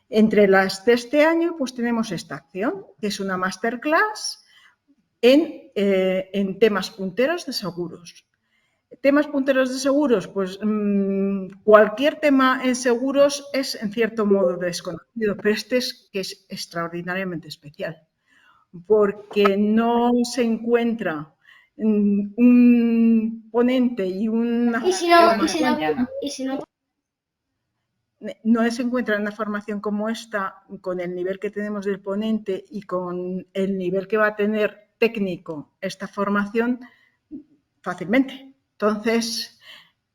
Entre las de este año, pues tenemos esta acción, que es una masterclass en temas punteros de seguros. Temas punteros de seguros, pues cualquier tema en seguros es en cierto modo desconocido, pero este es que es extraordinariamente especial, porque no se encuentra un ponente y una no se encuentra una formación como esta, con el nivel que tenemos del ponente y con el nivel que va a tener técnico esta formación fácilmente. Entonces,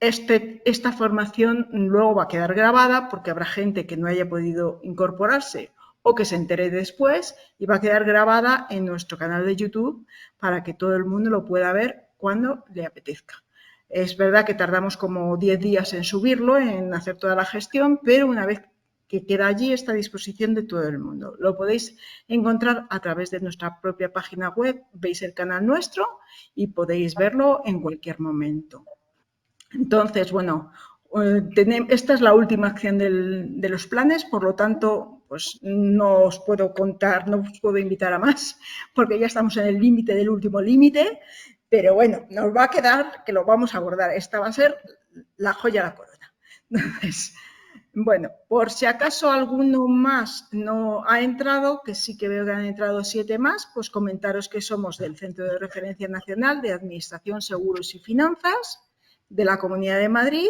esta formación luego va a quedar grabada porque habrá gente que no haya podido incorporarse o que se entere después y va a quedar grabada en nuestro canal de YouTube para que todo el mundo lo pueda ver cuando le apetezca. Es verdad que tardamos como 10 días en subirlo, en hacer toda la gestión, pero una vez que queda allí está a disposición de todo el mundo. Lo podéis encontrar a través de nuestra propia página web, veis el canal nuestro y podéis verlo en cualquier momento. Entonces, bueno, esta es la última acción de los planes, por lo tanto, pues no os puedo contar, no os puedo invitar a más, porque ya estamos en el límite del último límite, pero bueno, nos va a quedar que lo vamos a abordar. Esta va a ser la joya de la corona. Entonces, bueno, por si acaso alguno más no ha entrado, que sí que veo que han entrado 7 más, pues comentaros que somos del Centro de Referencia Nacional de Administración, Seguros y Finanzas de la Comunidad de Madrid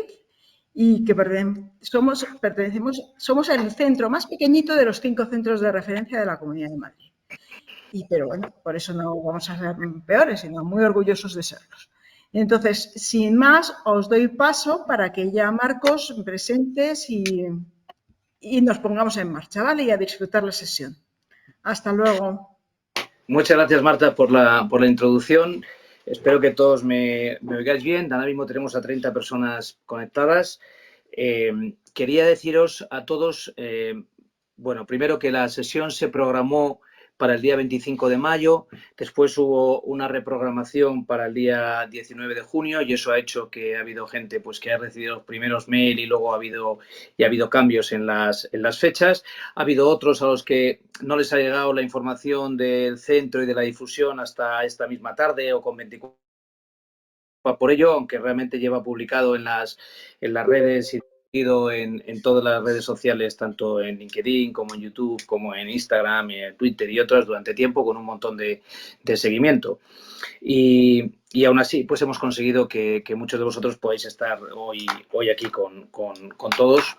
y que somos el centro más pequeñito de los 5 centros de referencia de la Comunidad de Madrid. Pero bueno, por eso no vamos a ser peores, sino muy orgullosos de serlos. Entonces, sin más, os doy paso para que ya Marcos presentes y nos pongamos en marcha, ¿vale? Y a disfrutar la sesión. Hasta luego. Muchas gracias, Marta, por la introducción. Espero que todos me oigáis bien. Ahora mismo tenemos a 30 personas conectadas. Quería deciros a todos, bueno, primero que la sesión se programó para el día 25 de mayo, después hubo una reprogramación para el día 19 de junio y eso ha hecho que ha habido gente pues, que ha recibido los primeros mail y luego ha habido cambios en las fechas. Ha habido otros a los que no les ha llegado la información del centro y de la difusión hasta esta misma tarde o con 24 por ello, aunque realmente lleva publicado en las redes y en todas las redes sociales, tanto en LinkedIn como en YouTube, como en Instagram, y en Twitter y otras durante tiempo, con un montón de seguimiento. Y aún así, pues hemos conseguido que muchos de vosotros podáis estar hoy aquí con todos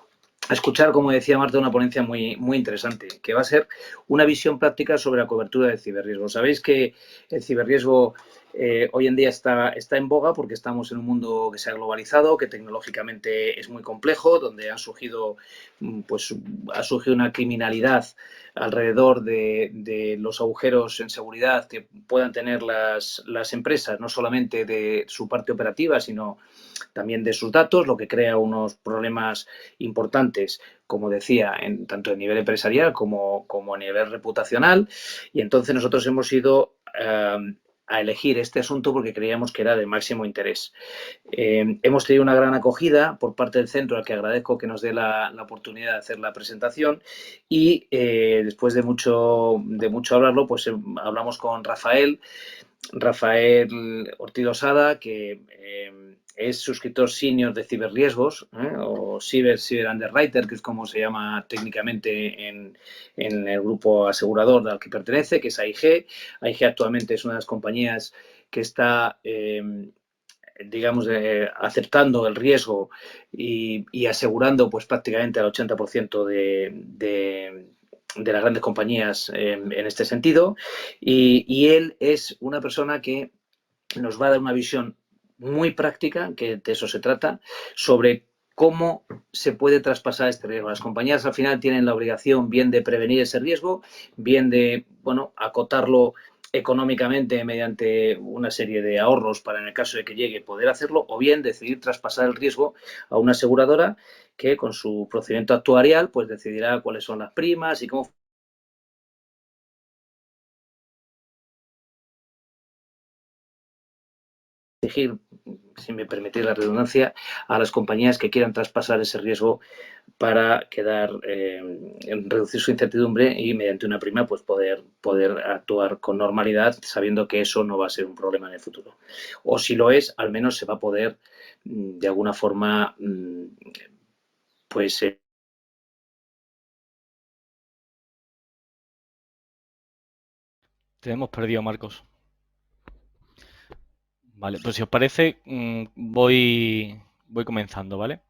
a escuchar, como decía Marta, una ponencia muy, muy interesante, que va a ser una visión práctica sobre la cobertura del ciberriesgo. Sabéis que el ciberriesgo hoy en día está en boga porque estamos en un mundo que se ha globalizado, que tecnológicamente es muy complejo, donde ha surgido una criminalidad alrededor de los agujeros en seguridad que puedan tener las empresas, no solamente de su parte operativa, sino también de sus datos, lo que crea unos problemas importantes, como decía, tanto a nivel empresarial como a nivel reputacional. Y entonces nosotros hemos ido a elegir este asunto porque creíamos que era de máximo interés. Hemos tenido una gran acogida por parte del centro, al que agradezco que nos dé la oportunidad de hacer la presentación y después de mucho hablarlo, pues hablamos con Rafael Ortiz Losada, que es suscriptor senior de ciberriesgos, o cyber underwriter, que es como se llama técnicamente en el grupo asegurador al que pertenece, que es AIG. AIG actualmente es una de las compañías que está aceptando el riesgo y asegurando pues prácticamente al 80% de las grandes compañías en este sentido. Y él es una persona que nos va a dar una visión muy práctica, que de eso se trata, sobre cómo se puede traspasar este riesgo. Las compañías al final tienen la obligación bien de prevenir ese riesgo, bien de, acotarlo económicamente mediante una serie de ahorros para en el caso de que llegue poder hacerlo, o bien decidir traspasar el riesgo a una aseguradora que con su procedimiento actuarial pues decidirá cuáles son las primas y cómo exigir, si me permitís la redundancia, a las compañías que quieran traspasar ese riesgo para reducir su incertidumbre y mediante una prima pues poder actuar con normalidad sabiendo que eso no va a ser un problema en el futuro. O si lo es, al menos se va a poder de alguna forma pues Te hemos perdido, Marcos. Vale, pues si os parece, voy comenzando, ¿vale?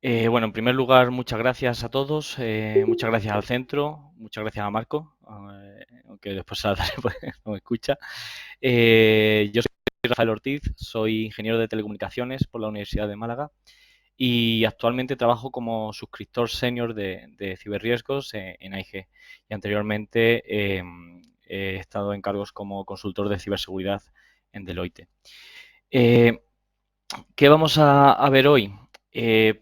Bueno, en primer lugar, muchas gracias a todos, muchas gracias al centro, muchas gracias a Marco, aunque después se la daré porque no me escucha. Yo soy Rafael Ortiz, soy ingeniero de telecomunicaciones por la Universidad de Málaga y actualmente trabajo como suscriptor senior de ciberriesgos en AIG. Y anteriormente he estado en cargos como consultor de ciberseguridad en Deloitte. ¿Qué vamos a ver hoy?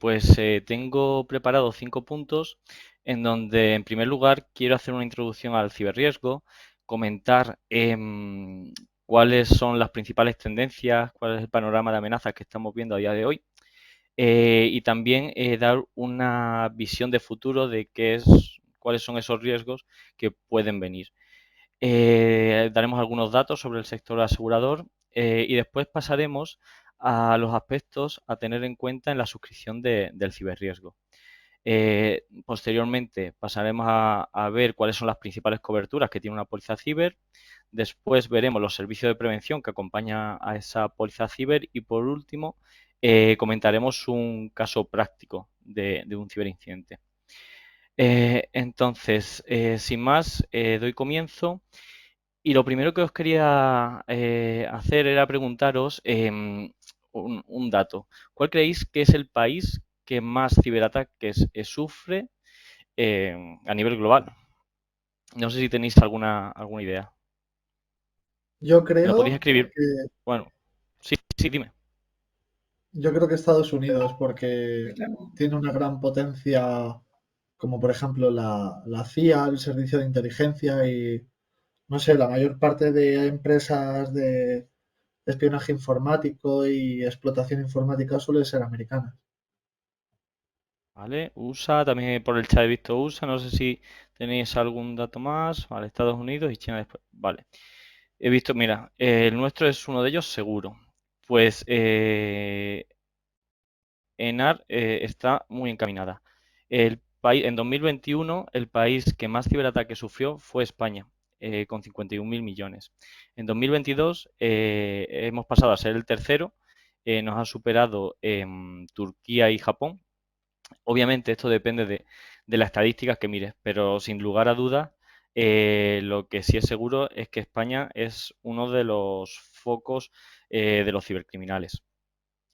Pues tengo preparado 5 puntos en donde, en primer lugar, quiero hacer una introducción al ciberriesgo, comentar cuáles son las principales tendencias, cuál es el panorama de amenazas que estamos viendo a día de hoy y también dar una visión de futuro de cuáles son esos riesgos que pueden venir. Daremos algunos datos sobre el sector asegurador y después pasaremos a los aspectos a tener en cuenta en la suscripción del ciberriesgo. Posteriormente pasaremos a ver cuáles son las principales coberturas que tiene una póliza ciber. Después veremos los servicios de prevención que acompañan a esa póliza ciber y por último comentaremos un caso práctico de un ciberincidente. Entonces, sin más, doy comienzo. Y lo primero que os quería hacer era preguntaros un dato. ¿Cuál creéis que es el país que más ciberataques sufre a nivel global? No sé si tenéis alguna idea. Yo ¿Me lo podéis creo escribir? que, Bueno, sí, dime. yo creo que Estados Unidos, porque tiene una gran potencia, como por ejemplo la CIA, el servicio de inteligencia y, no sé, la mayor parte de empresas de espionaje informático y explotación informática suelen ser americanas. Vale, USA, también por el chat he visto USA, no sé si tenéis algún dato más. Vale, Estados Unidos y China después. Vale, he visto, mira, el nuestro es uno de ellos seguro. Pues ENAR está muy encaminada. En 2021, el país que más ciberataques sufrió fue España, con 51.000 millones. En 2022 hemos pasado a ser el tercero, nos ha superado Turquía y Japón. Obviamente esto depende de las estadísticas que mires, pero sin lugar a dudas, lo que sí es seguro es que España es uno de los focos de los cibercriminales,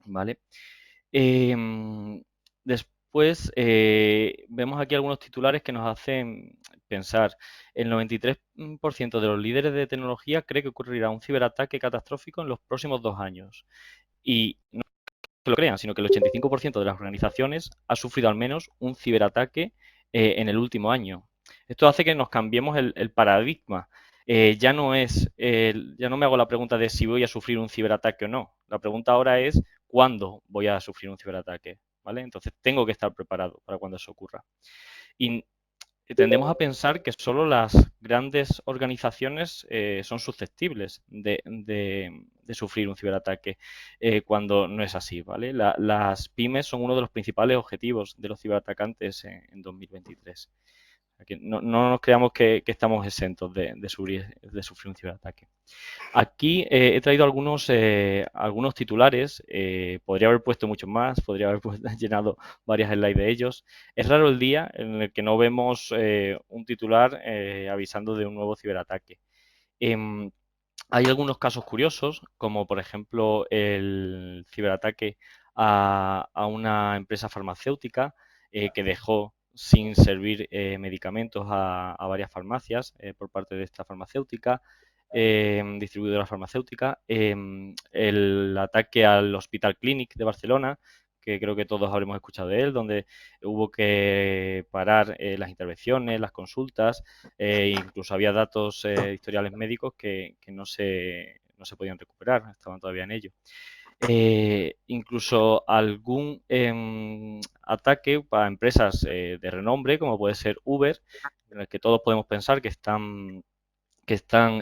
¿vale? Después vemos aquí algunos titulares que nos hacen pensar. El 93% de los líderes de tecnología cree que ocurrirá un ciberataque catastrófico en los próximos 2 años. Y no que lo crean, sino que el 85% de las organizaciones ha sufrido al menos un ciberataque en el último año. Esto hace que nos cambiemos el paradigma. Ya no me hago la pregunta de si voy a sufrir un ciberataque o no. La pregunta ahora es cuándo voy a sufrir un ciberataque, ¿vale? Entonces tengo que estar preparado para cuando eso ocurra. Y tendemos a pensar que solo las grandes organizaciones son susceptibles de sufrir un ciberataque cuando no es así, ¿vale? Las pymes son uno de los principales objetivos de los ciberatacantes en 2023. No nos creamos que estamos exentos de sufrir un ciberataque. Aquí he traído algunos titulares, podría haber puesto muchos más, podría haber llenado varias slides de ellos. Es raro el día en el que no vemos un titular avisando de un nuevo ciberataque. Em, Hay algunos casos curiosos, como por ejemplo el ciberataque a una empresa farmacéutica que dejó sin servir medicamentos a varias farmacias por parte de esta farmacéutica, distribuidora farmacéutica. El ataque al Hospital Clínic de Barcelona, que creo que todos habremos escuchado de él, donde hubo que parar las intervenciones, las consultas, incluso había datos historiales médicos que no se no se podían recuperar, estaban todavía en ello. Incluso algún ataque para empresas de renombre, como puede ser Uber, en el que todos podemos pensar que están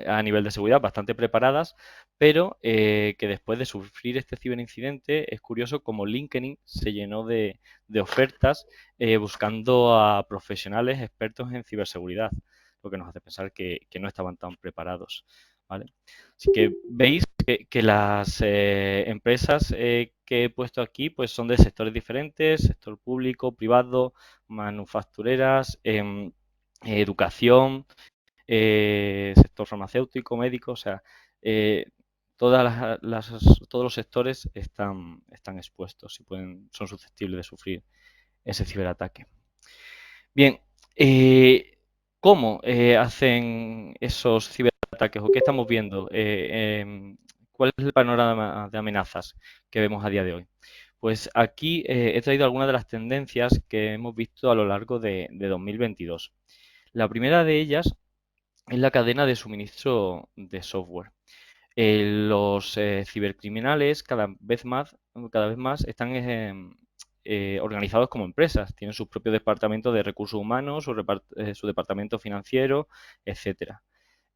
a nivel de seguridad bastante preparadas, pero que después de sufrir este ciberincidente es curioso como LinkedIn se llenó de ofertas buscando a profesionales expertos en ciberseguridad, lo que nos hace pensar que no estaban tan preparados, ¿vale? Así que veis que las empresas que he puesto aquí pues son de sectores diferentes, sector público, privado, manufactureras, educación, sector farmacéutico, médico, o sea, todos los sectores están expuestos y son susceptibles de sufrir ese ciberataque. Bien, ¿cómo hacen esos ciberataques o qué estamos viendo? ¿Cuál es el panorama de amenazas que vemos a día de hoy? Pues aquí he traído algunas de las tendencias que hemos visto a lo largo de 2022. La primera de ellas es la cadena de suministro de software. Los cibercriminales cada vez más están organizados como empresas. Tienen sus propios departamentos de recursos humanos, su departamento financiero, etcétera.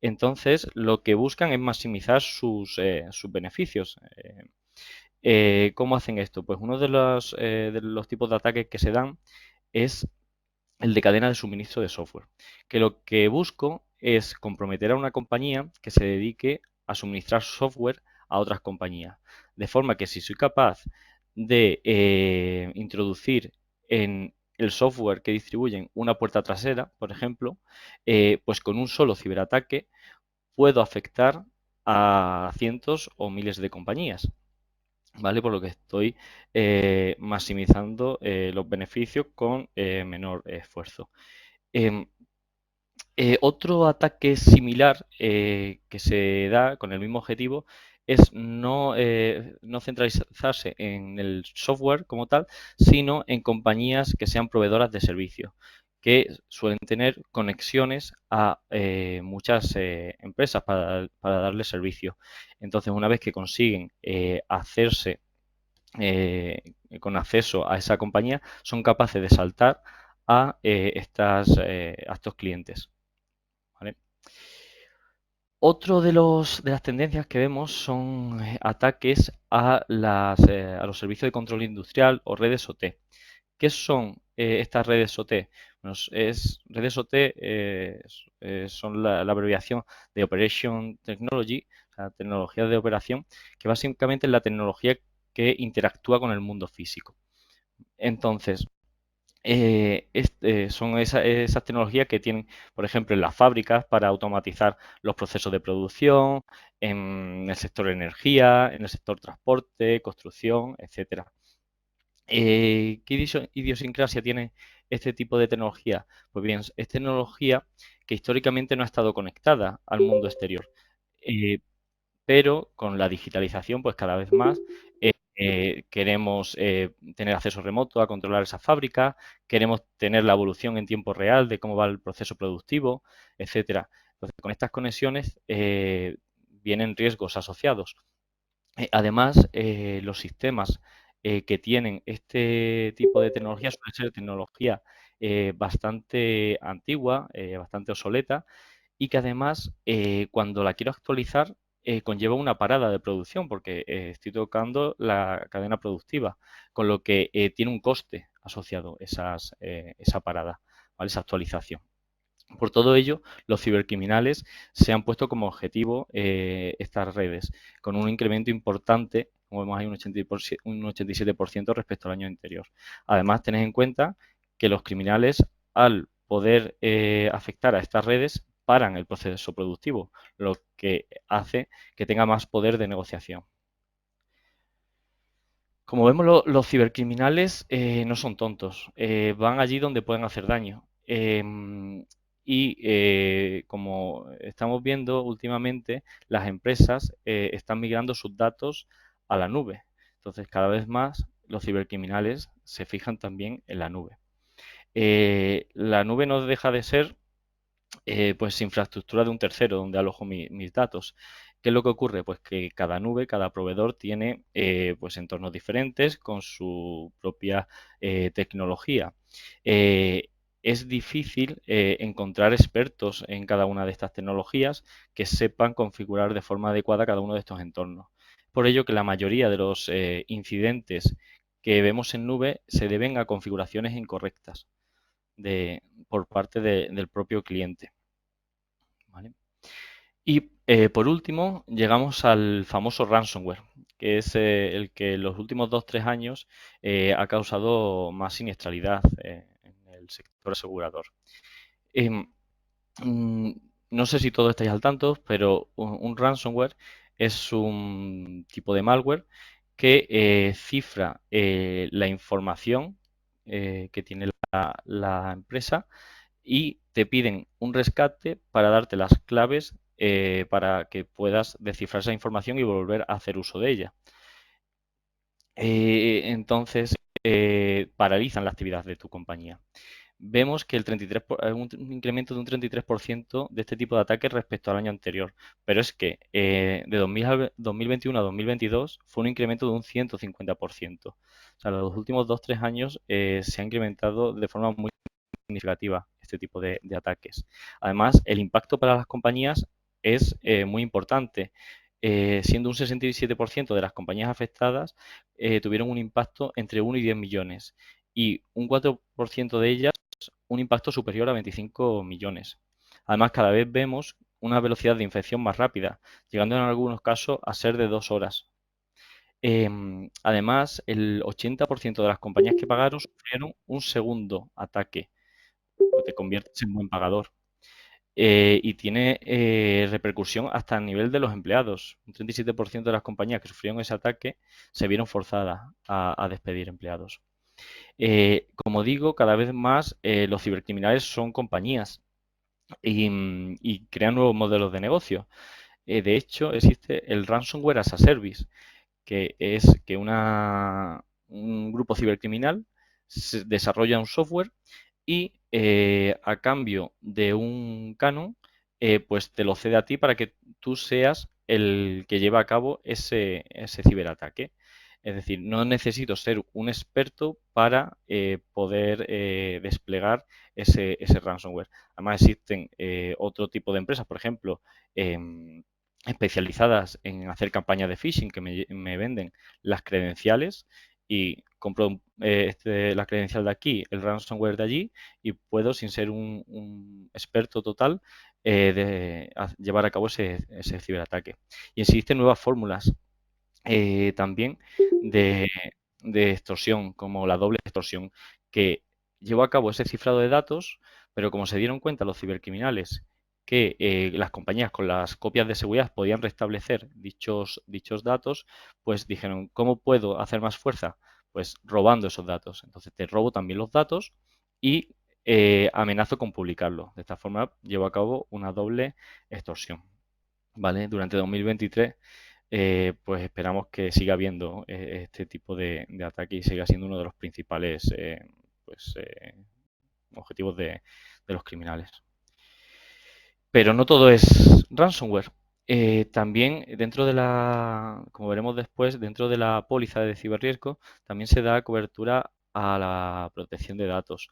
Entonces, lo que buscan es maximizar sus beneficios. ¿Cómo hacen esto? Pues uno de los tipos de ataques que se dan es el de cadena de suministro de software, que lo que busco es comprometer a una compañía que se dedique a suministrar software a otras compañías, de forma que si soy capaz de introducir en el software que distribuyen una puerta trasera, por ejemplo, pues con un solo ciberataque puedo afectar a cientos o miles de compañías. ¿Vale? Por lo que estoy maximizando los beneficios con menor esfuerzo. Otro ataque similar que se da con el mismo objetivo es no centralizarse en el software como tal, sino en compañías que sean proveedoras de servicios, que suelen tener conexiones a muchas empresas para darles servicio. Entonces, una vez que consiguen hacerse con acceso a esa compañía, son capaces de saltar a estos clientes. ¿Vale? Otro de las tendencias que vemos son ataques a los servicios de control industrial o redes OT. ¿Qué son estas redes OT? Bueno, redes OT son la abreviación de Operation Technology, o sea, tecnología de operación, que básicamente es la tecnología que interactúa con el mundo físico. Entonces, son esas tecnologías que tienen, por ejemplo, en las fábricas para automatizar los procesos de producción, en el sector energía, en el sector transporte, construcción, etcétera. ¿Qué idiosincrasia tiene este tipo de tecnología? Pues bien, es tecnología que históricamente no ha estado conectada al mundo exterior, pero con la digitalización, pues cada vez más queremos tener acceso remoto a controlar esas fábricas, queremos tener la evolución en tiempo real de cómo va el proceso productivo, etcétera. Entonces, con estas conexiones vienen riesgos asociados. Además, los sistemas que tienen este tipo de tecnología suelen ser tecnología bastante antigua, bastante obsoleta, y que además, cuando la quiero actualizar, conlleva una parada de producción porque estoy tocando la cadena productiva, con lo que tiene un coste asociado esa parada, ¿vale? Esa actualización. Por todo ello, los cibercriminales se han puesto como objetivo estas redes, con un incremento importante, como vemos ahí, un 87% respecto al año anterior. Además, tened en cuenta que los criminales, al poder afectar a estas redes, paran el proceso productivo, lo que hace que tenga más poder de negociación. Como vemos, los cibercriminales no son tontos, van allí donde pueden hacer daño. Como estamos viendo últimamente, las empresas están migrando sus datos a la nube. Entonces, cada vez más los cibercriminales se fijan también en la nube. La nube no deja de ser pues infraestructura de un tercero donde alojo mis datos. ¿Qué es lo que ocurre? Pues que cada nube, cada proveedor tiene pues entornos diferentes con su propia tecnología. Es difícil encontrar expertos en cada una de estas tecnologías que sepan configurar de forma adecuada cada uno de estos entornos. Por ello que la mayoría de los incidentes que vemos en nube se deben a configuraciones incorrectas por parte del propio cliente. ¿Vale? Y por último, llegamos al famoso ransomware, que es el que en los últimos 2-3 años ha causado más siniestralidad en el sector asegurador. Em, mm, no sé si todos estáis al tanto, pero un ransomware es un tipo de malware que cifra la información que tiene la empresa y te piden un rescate para darte las claves para que puedas descifrar esa información y volver a hacer uso de ella. Entonces, paralizan la actividad de tu compañía. Vemos que un incremento de un 33% de este tipo de ataques respecto al año anterior, pero es que de 2021 a 2022 fue un incremento de un 150%. O sea, los últimos 2-3 años se ha incrementado de forma muy significativa este tipo de ataques. Además, el impacto para las compañías es muy importante. Siendo un 67% de las compañías afectadas tuvieron un impacto entre 1 y 10 millones y un 4% de ellas un impacto superior a 25 millones. Además, cada vez vemos una velocidad de infección más rápida, llegando en algunos casos a ser de 2 horas. Además, el 80% de las compañías que pagaron sufrieron un segundo ataque, pues te conviertes en buen pagador. Y tiene repercusión hasta el nivel de los empleados. Un 37% de las compañías que sufrieron ese ataque se vieron forzadas a despedir empleados. Como digo, cada vez más los cibercriminales son compañías y crean nuevos modelos de negocio. De hecho, existe el ransomware as a service, que es que un grupo cibercriminal desarrolla un software y a cambio de un canon, pues te lo cede a ti para que tú seas el que lleva a cabo ese ciberataque. Es decir, no necesito ser un experto para poder desplegar ese ransomware. Además, existen otro tipo de empresas, por ejemplo, especializadas en hacer campañas de phishing que me venden las credenciales y compro la credencial de aquí, el ransomware de allí y puedo, sin ser un experto total, llevar a cabo ese ciberataque. Y existen nuevas fórmulas también de, de extorsión, como la doble extorsión, que llevó a cabo ese cifrado de datos, pero como se dieron cuenta los cibercriminales que las compañías con las copias de seguridad podían restablecer dichos datos, pues dijeron, ¿cómo puedo hacer más fuerza? Pues robando esos datos. Entonces te robo también los datos y amenazo con publicarlo. De esta forma llevo a cabo una doble extorsión. ¿Vale? Durante 2023 pues esperamos que siga habiendo este tipo de ataque y siga siendo uno de los principales pues, objetivos de los criminales. Pero no todo es ransomware. También dentro de como veremos después, dentro de la póliza de ciberriesgo, también se da cobertura a la protección de datos.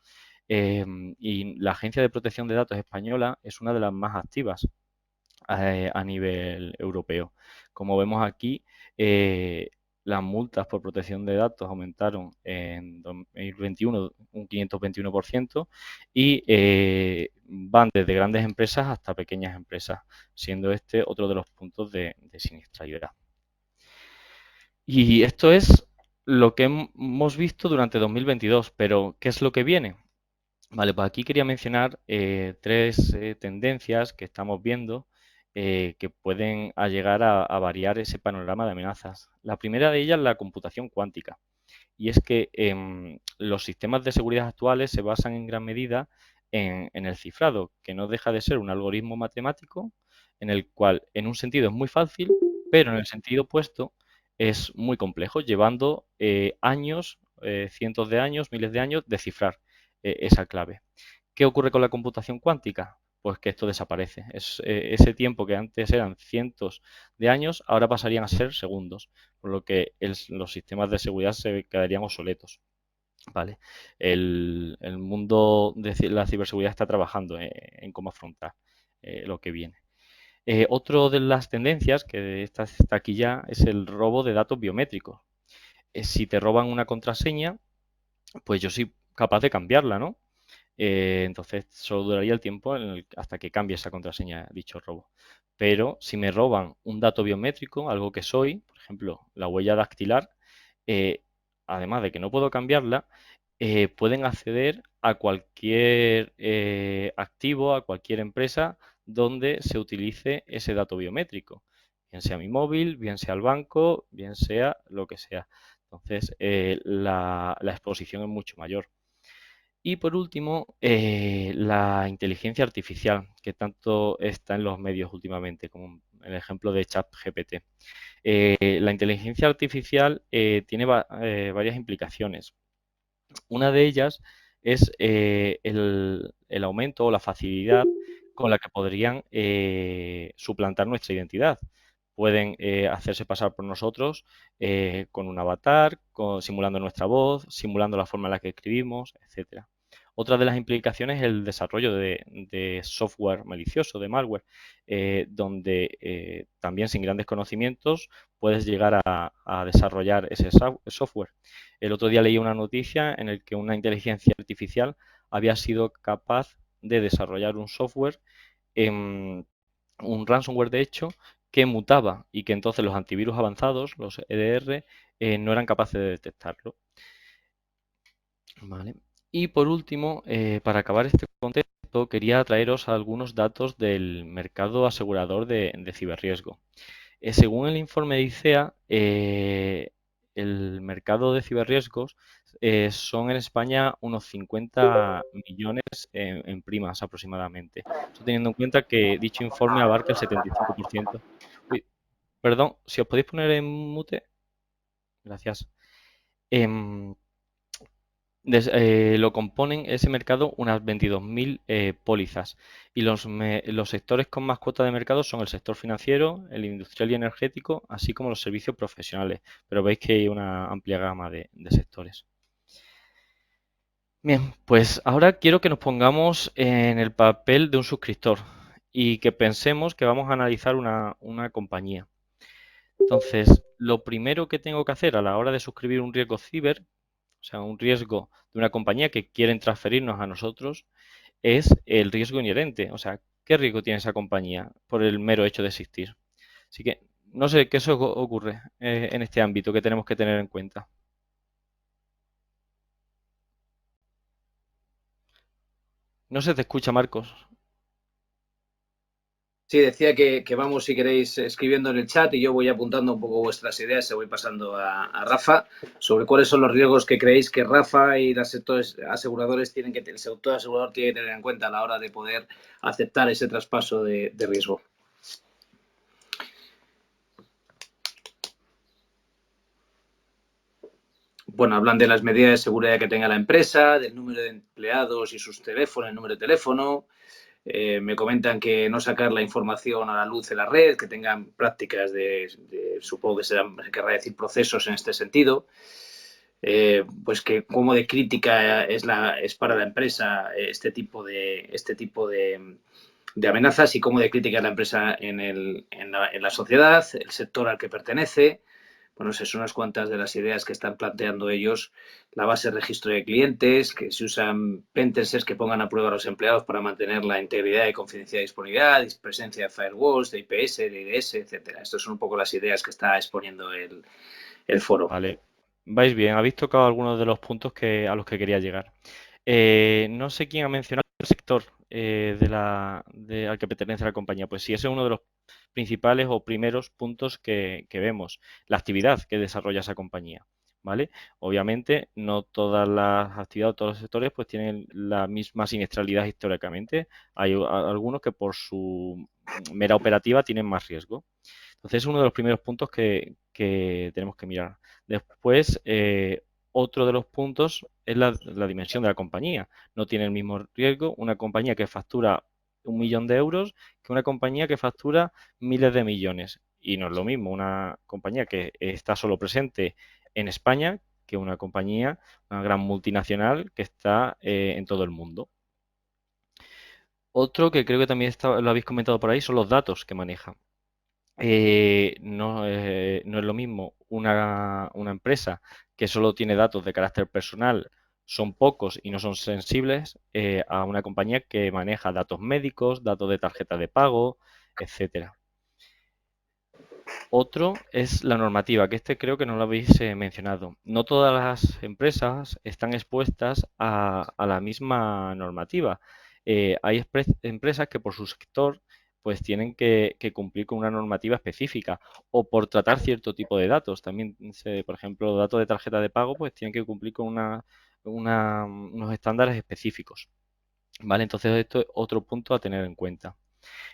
Y la Agencia de Protección de Datos española es una de las más activas a nivel europeo. Como vemos aquí, las multas por protección de datos aumentaron en 2021 un 521% y van desde grandes empresas hasta pequeñas empresas, siendo este otro de los puntos de siniestralidad. Y esto es lo que hemos visto durante 2022, pero ¿qué es lo que viene? Vale, pues aquí quería mencionar tres tendencias que estamos viendo que pueden llegar a variar ese panorama de amenazas. La primera de ellas es la computación cuántica. Y es que los sistemas de seguridad actuales se basan en gran medida en el cifrado, que no deja de ser un algoritmo matemático en el cual en un sentido es muy fácil, pero en el sentido opuesto es muy complejo, llevando años, cientos de años, miles de años, descifrar esa clave. ¿Qué ocurre con la computación cuántica? pues que esto desaparece. Ese tiempo que antes eran cientos de años, ahora pasarían a ser segundos, por lo que los sistemas de seguridad se quedarían obsoletos. ¿Vale? El mundo de la ciberseguridad está trabajando en cómo afrontar lo que viene. Otro de las tendencias, que está aquí ya, es el robo de datos biométricos. Si te roban una contraseña, pues yo soy capaz de cambiarla, ¿no? Entonces solo duraría el tiempo hasta que cambie esa contraseña, dicho robo. Pero si me roban un dato biométrico, algo que soy, por ejemplo, la huella dactilar, eh, además de que no puedo cambiarla, pueden acceder a cualquier activo, a cualquier empresa donde se utilice ese dato biométrico, bien sea mi móvil, bien sea el banco, bien sea lo que sea. Entonces, la exposición es mucho mayor. Y por último, la inteligencia artificial, que tanto está en los medios últimamente, como el ejemplo de ChatGPT. La inteligencia artificial tiene varias implicaciones. Una de ellas es el aumento o la facilidad con la que podrían suplantar nuestra identidad. Pueden hacerse pasar por nosotros con un avatar, simulando nuestra voz, simulando la forma en la que escribimos, etcétera. Otra de las implicaciones es el desarrollo de software malicioso, de malware, donde también sin grandes conocimientos puedes llegar a desarrollar ese software. El otro día leí una noticia en la que una inteligencia artificial había sido capaz de desarrollar un software, un ransomware de hecho, que mutaba y que entonces los antivirus avanzados, los EDR, no eran capaces de detectarlo. Vale. Y por último, para acabar este contexto, quería traeros algunos datos del mercado asegurador de ciberriesgo. Según el informe de ICEA, el mercado de ciberriesgos son en España unos 50 millones en primas aproximadamente. Esto teniendo en cuenta que dicho informe abarca el 75%. Uy, perdón, si os podéis poner en mute. Gracias. Em, lo componen ese mercado unas 22.000 pólizas y los sectores con más cuota de mercado son el sector financiero, el industrial y energético, así como los servicios profesionales, pero veis que hay una amplia gama de sectores. Bien, pues ahora quiero que nos pongamos en el papel de un suscriptor y que pensemos que vamos a analizar una compañía. Entonces, lo primero que tengo que hacer a la hora de suscribir un riesgo ciber, o sea, un riesgo de una compañía que quieren transferirnos a nosotros, es el riesgo inherente. O sea, ¿qué riesgo tiene esa compañía por el mero hecho de existir? Así que no sé qué eso ocurre en este ámbito que tenemos que tener en cuenta. No se te escucha, Marcos. Sí, decía que vamos, si queréis, escribiendo en el chat y yo voy apuntando un poco vuestras ideas, se voy pasando a Rafa sobre cuáles son los riesgos que creéis que Rafa y los sectores aseguradores el sector asegurador tiene que tener en cuenta a la hora de poder aceptar ese traspaso de riesgo. Bueno, hablan de las medidas de seguridad que tenga la empresa, del número de empleados y sus teléfonos, el número de teléfono. Me comentan que no sacar la información a la luz de la red, que tengan prácticas supongo que querrá decir procesos en este sentido. Pues que como de crítica es para la empresa este tipo de amenazas y cómo de crítica es la empresa en la sociedad, el sector al que pertenece. Bueno, esas son unas cuantas de las ideas que están planteando ellos. La base de registro de clientes, que se usan pentesters que pongan a prueba a los empleados para mantener la integridad y confidencialidad de disponibilidad, presencia de firewalls, de IPS, de IDS, etcétera. Estas son un poco las ideas que está exponiendo el foro. Vale, vais bien. Habéis tocado algunos de los puntos a los que quería llegar. No sé quién ha mencionado el sector al que pertenece la compañía. Pues sí, ese es uno de los principales o primeros puntos que vemos, la actividad que desarrolla esa compañía, ¿vale? Obviamente, no todas las actividades o todos los sectores pues tienen la misma siniestralidad históricamente. Hay algunos que por su mera operativa tienen más riesgo. Entonces, es uno de los primeros puntos que tenemos que mirar. Después, otro de los puntos es la dimensión de la compañía. No tiene el mismo riesgo una compañía que factura 1 millón de euros que una compañía que factura miles de millones. Y no es lo mismo una compañía que está solo presente en España que una compañía, una gran multinacional que está en todo el mundo. Otro que creo que también lo habéis comentado por ahí son los datos que maneja. No es lo mismo una empresa que solo tiene datos de carácter personal, son pocos y no son sensibles, a una compañía que maneja datos médicos, datos de tarjeta de pago, etcétera. Otro es la normativa, que creo que no lo habéis mencionado. No todas las empresas están expuestas a la misma normativa. Hay empresas que por su sector pues tienen que cumplir con una normativa específica o por tratar cierto tipo de datos. También, por ejemplo, datos de tarjeta de pago pues tienen que cumplir con unos estándares específicos. ¿Vale? Entonces esto es otro punto a tener en cuenta.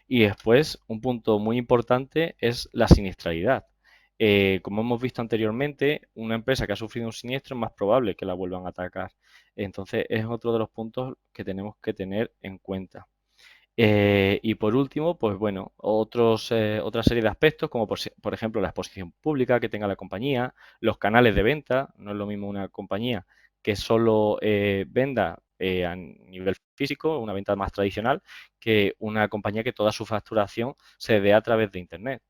Y después, un punto muy importante es la siniestralidad. Como hemos visto anteriormente, una empresa que ha sufrido un siniestro es más probable que la vuelvan a atacar. Entonces, es otro de los puntos que tenemos que tener en cuenta. Y por último, pues bueno, otra serie de aspectos, como por ejemplo la exposición pública que tenga la compañía, los canales de venta. No es lo mismo una compañía que solo venda a nivel físico, una venta más tradicional, que una compañía que toda su facturación se dé a través de Internet.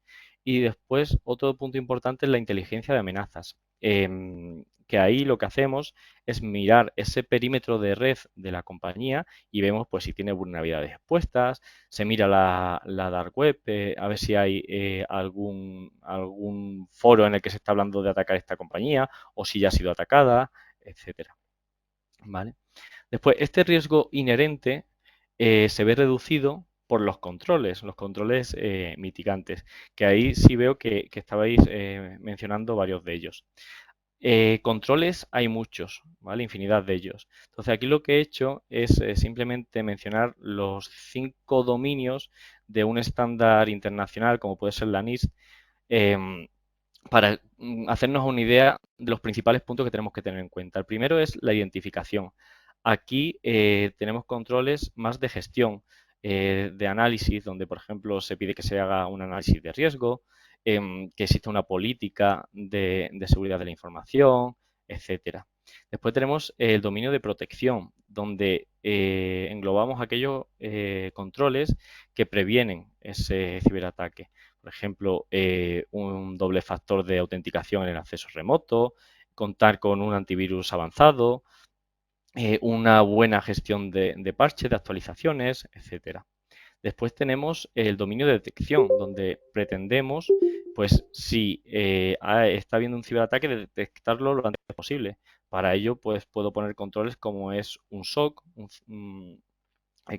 Y después, otro punto importante es la inteligencia de amenazas. Que ahí lo que hacemos es mirar ese perímetro de red de la compañía y vemos pues si tiene vulnerabilidades expuestas, se mira la dark web, a ver si hay algún foro en el que se está hablando de atacar esta compañía o si ya ha sido atacada, etcétera. ¿Vale? Después, este riesgo inherente se ve reducido por los controles mitigantes, que ahí sí veo que estabais mencionando varios de ellos. Controles hay muchos, ¿vale? Infinidad de ellos. Entonces aquí lo que he hecho es simplemente mencionar los 5 dominios de un estándar internacional como puede ser la NIST, para hacernos una idea de los principales puntos que tenemos que tener en cuenta. El primero es la identificación. Aquí tenemos controles más de gestión, de análisis, donde por ejemplo se pide que se haga un análisis de riesgo, que exista una política de seguridad de la información, etcétera. Después tenemos el dominio de protección, donde englobamos aquellos controles que previenen ese ciberataque. Por ejemplo, un doble factor de autenticación en el acceso remoto, contar con un antivirus avanzado, una buena gestión de parches, de actualizaciones, etcétera. Después tenemos el dominio de detección, donde pretendemos, pues si está habiendo un ciberataque, detectarlo lo antes posible. Para ello, pues puedo poner controles como es un SOC,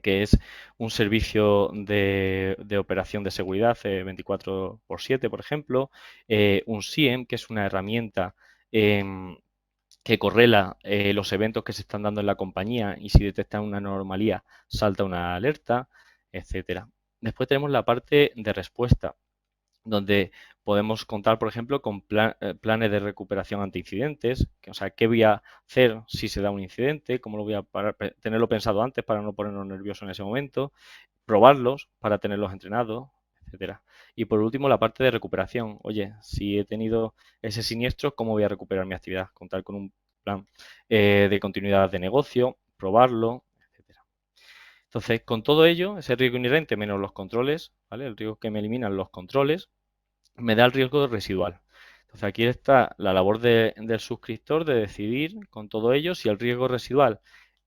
que es un servicio de operación de seguridad 24/7, por ejemplo, un SIEM, que es una herramienta que correla los eventos que se están dando en la compañía y si detecta una anomalía salta una alerta, etcétera. Después tenemos la parte de respuesta, donde podemos contar, por ejemplo, con planes de recuperación ante incidentes, o sea, qué voy a hacer si se da un incidente, cómo lo voy a parar, tenerlo pensado antes para no ponernos nerviosos en ese momento, probarlos para tenerlos entrenados, etcétera. Y por último, la parte de recuperación. Oye, si he tenido ese siniestro, ¿cómo voy a recuperar mi actividad? Contar con un plan de continuidad de negocio, probarlo, etcétera. Entonces, con todo ello, ese riesgo inherente menos los controles, ¿vale? El riesgo que me eliminan los controles, me da el riesgo residual. Entonces aquí está la labor del suscriptor de decidir con todo ello si el riesgo residual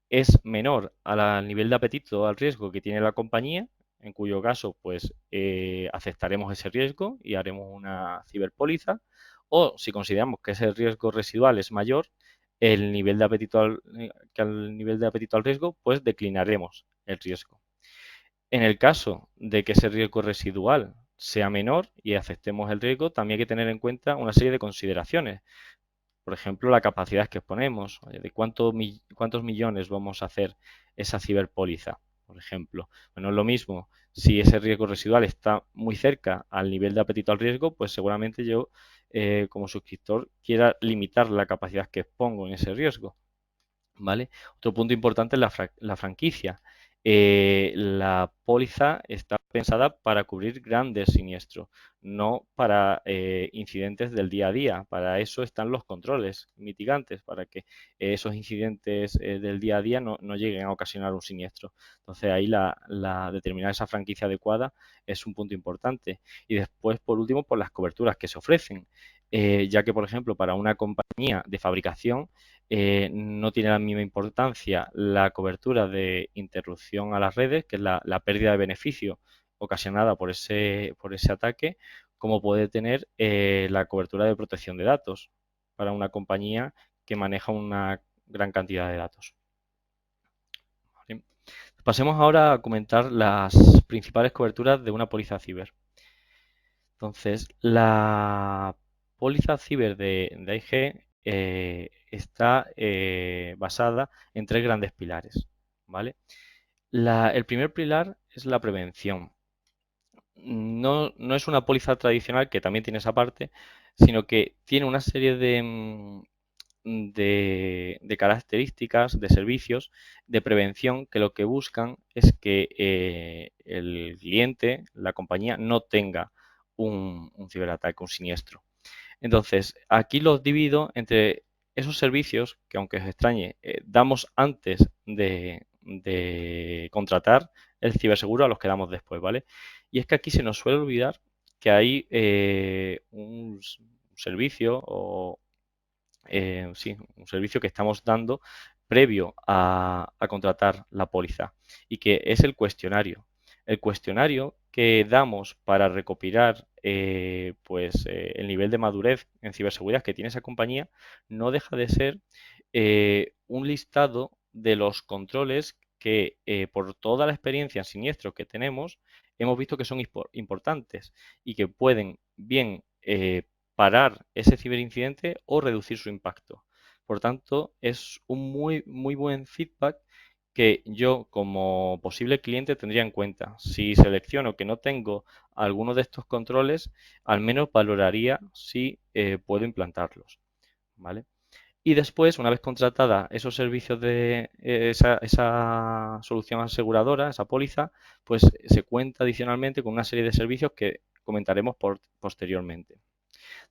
es menor al nivel de apetito al riesgo que tiene la compañía, en cuyo caso pues aceptaremos ese riesgo y haremos una ciberpóliza, o si consideramos que ese riesgo residual es mayor el nivel de apetito que al nivel de apetito al riesgo, pues declinaremos el riesgo. En el caso de que ese riesgo residual sea menor y aceptemos el riesgo, también hay que tener en cuenta una serie de consideraciones. Por ejemplo, la capacidad que exponemos, de cuántos millones vamos a hacer esa ciberpóliza, por ejemplo. Bueno, es lo mismo, si ese riesgo residual está muy cerca al nivel de apetito al riesgo, pues seguramente yo, como suscriptor, quiera limitar la capacidad que expongo en ese riesgo. ¿Vale? Otro punto importante es la franquicia. la póliza está pensada para cubrir grandes siniestros, no para incidentes del día a día. Para eso están los controles mitigantes, para que esos incidentes del día a día no lleguen a ocasionar un siniestro. Entonces ahí determinar esa franquicia adecuada es un punto importante. Y después, por último, por las coberturas que se ofrecen. Ya que, por ejemplo, para una compañía de fabricación no tiene la misma importancia la cobertura de interrupción a las redes, que es la pérdida de beneficio ocasionada por ese ataque, como puede tener la cobertura de protección de datos para una compañía que maneja una gran cantidad de datos. ¿Vale? Pasemos ahora a comentar las principales coberturas de una póliza ciber. Entonces, la póliza ciber de AIG está basada en 3 grandes pilares, ¿vale? El primer pilar es la prevención. No es una póliza tradicional, que también tiene esa parte, sino que tiene una serie de características, de servicios de prevención que lo que buscan es que el cliente, la compañía, no tenga un ciberataque, un siniestro. Entonces, aquí los divido entre esos servicios que, aunque os extrañe, damos antes de contratar el ciberseguro, a los que damos después, ¿vale? Y es que aquí se nos suele olvidar que hay un servicio sí, un servicio que estamos dando previo a contratar la póliza, y que es el cuestionario. El cuestionario que damos para recopilar el nivel de madurez en ciberseguridad que tiene esa compañía no deja de ser un listado de los controles que por toda la experiencia en siniestros que tenemos hemos visto que son importantes y que pueden bien parar ese ciberincidente o reducir su impacto. Por tanto, es un muy buen feedback que yo, como posible cliente, tendría en cuenta. Si selecciono que no tengo alguno de estos controles, al menos valoraría si puedo implantarlos, ¿vale? Y después, una vez contratada esos servicios de esa solución aseguradora, esa póliza, pues se cuenta adicionalmente con una serie de servicios que comentaremos posteriormente.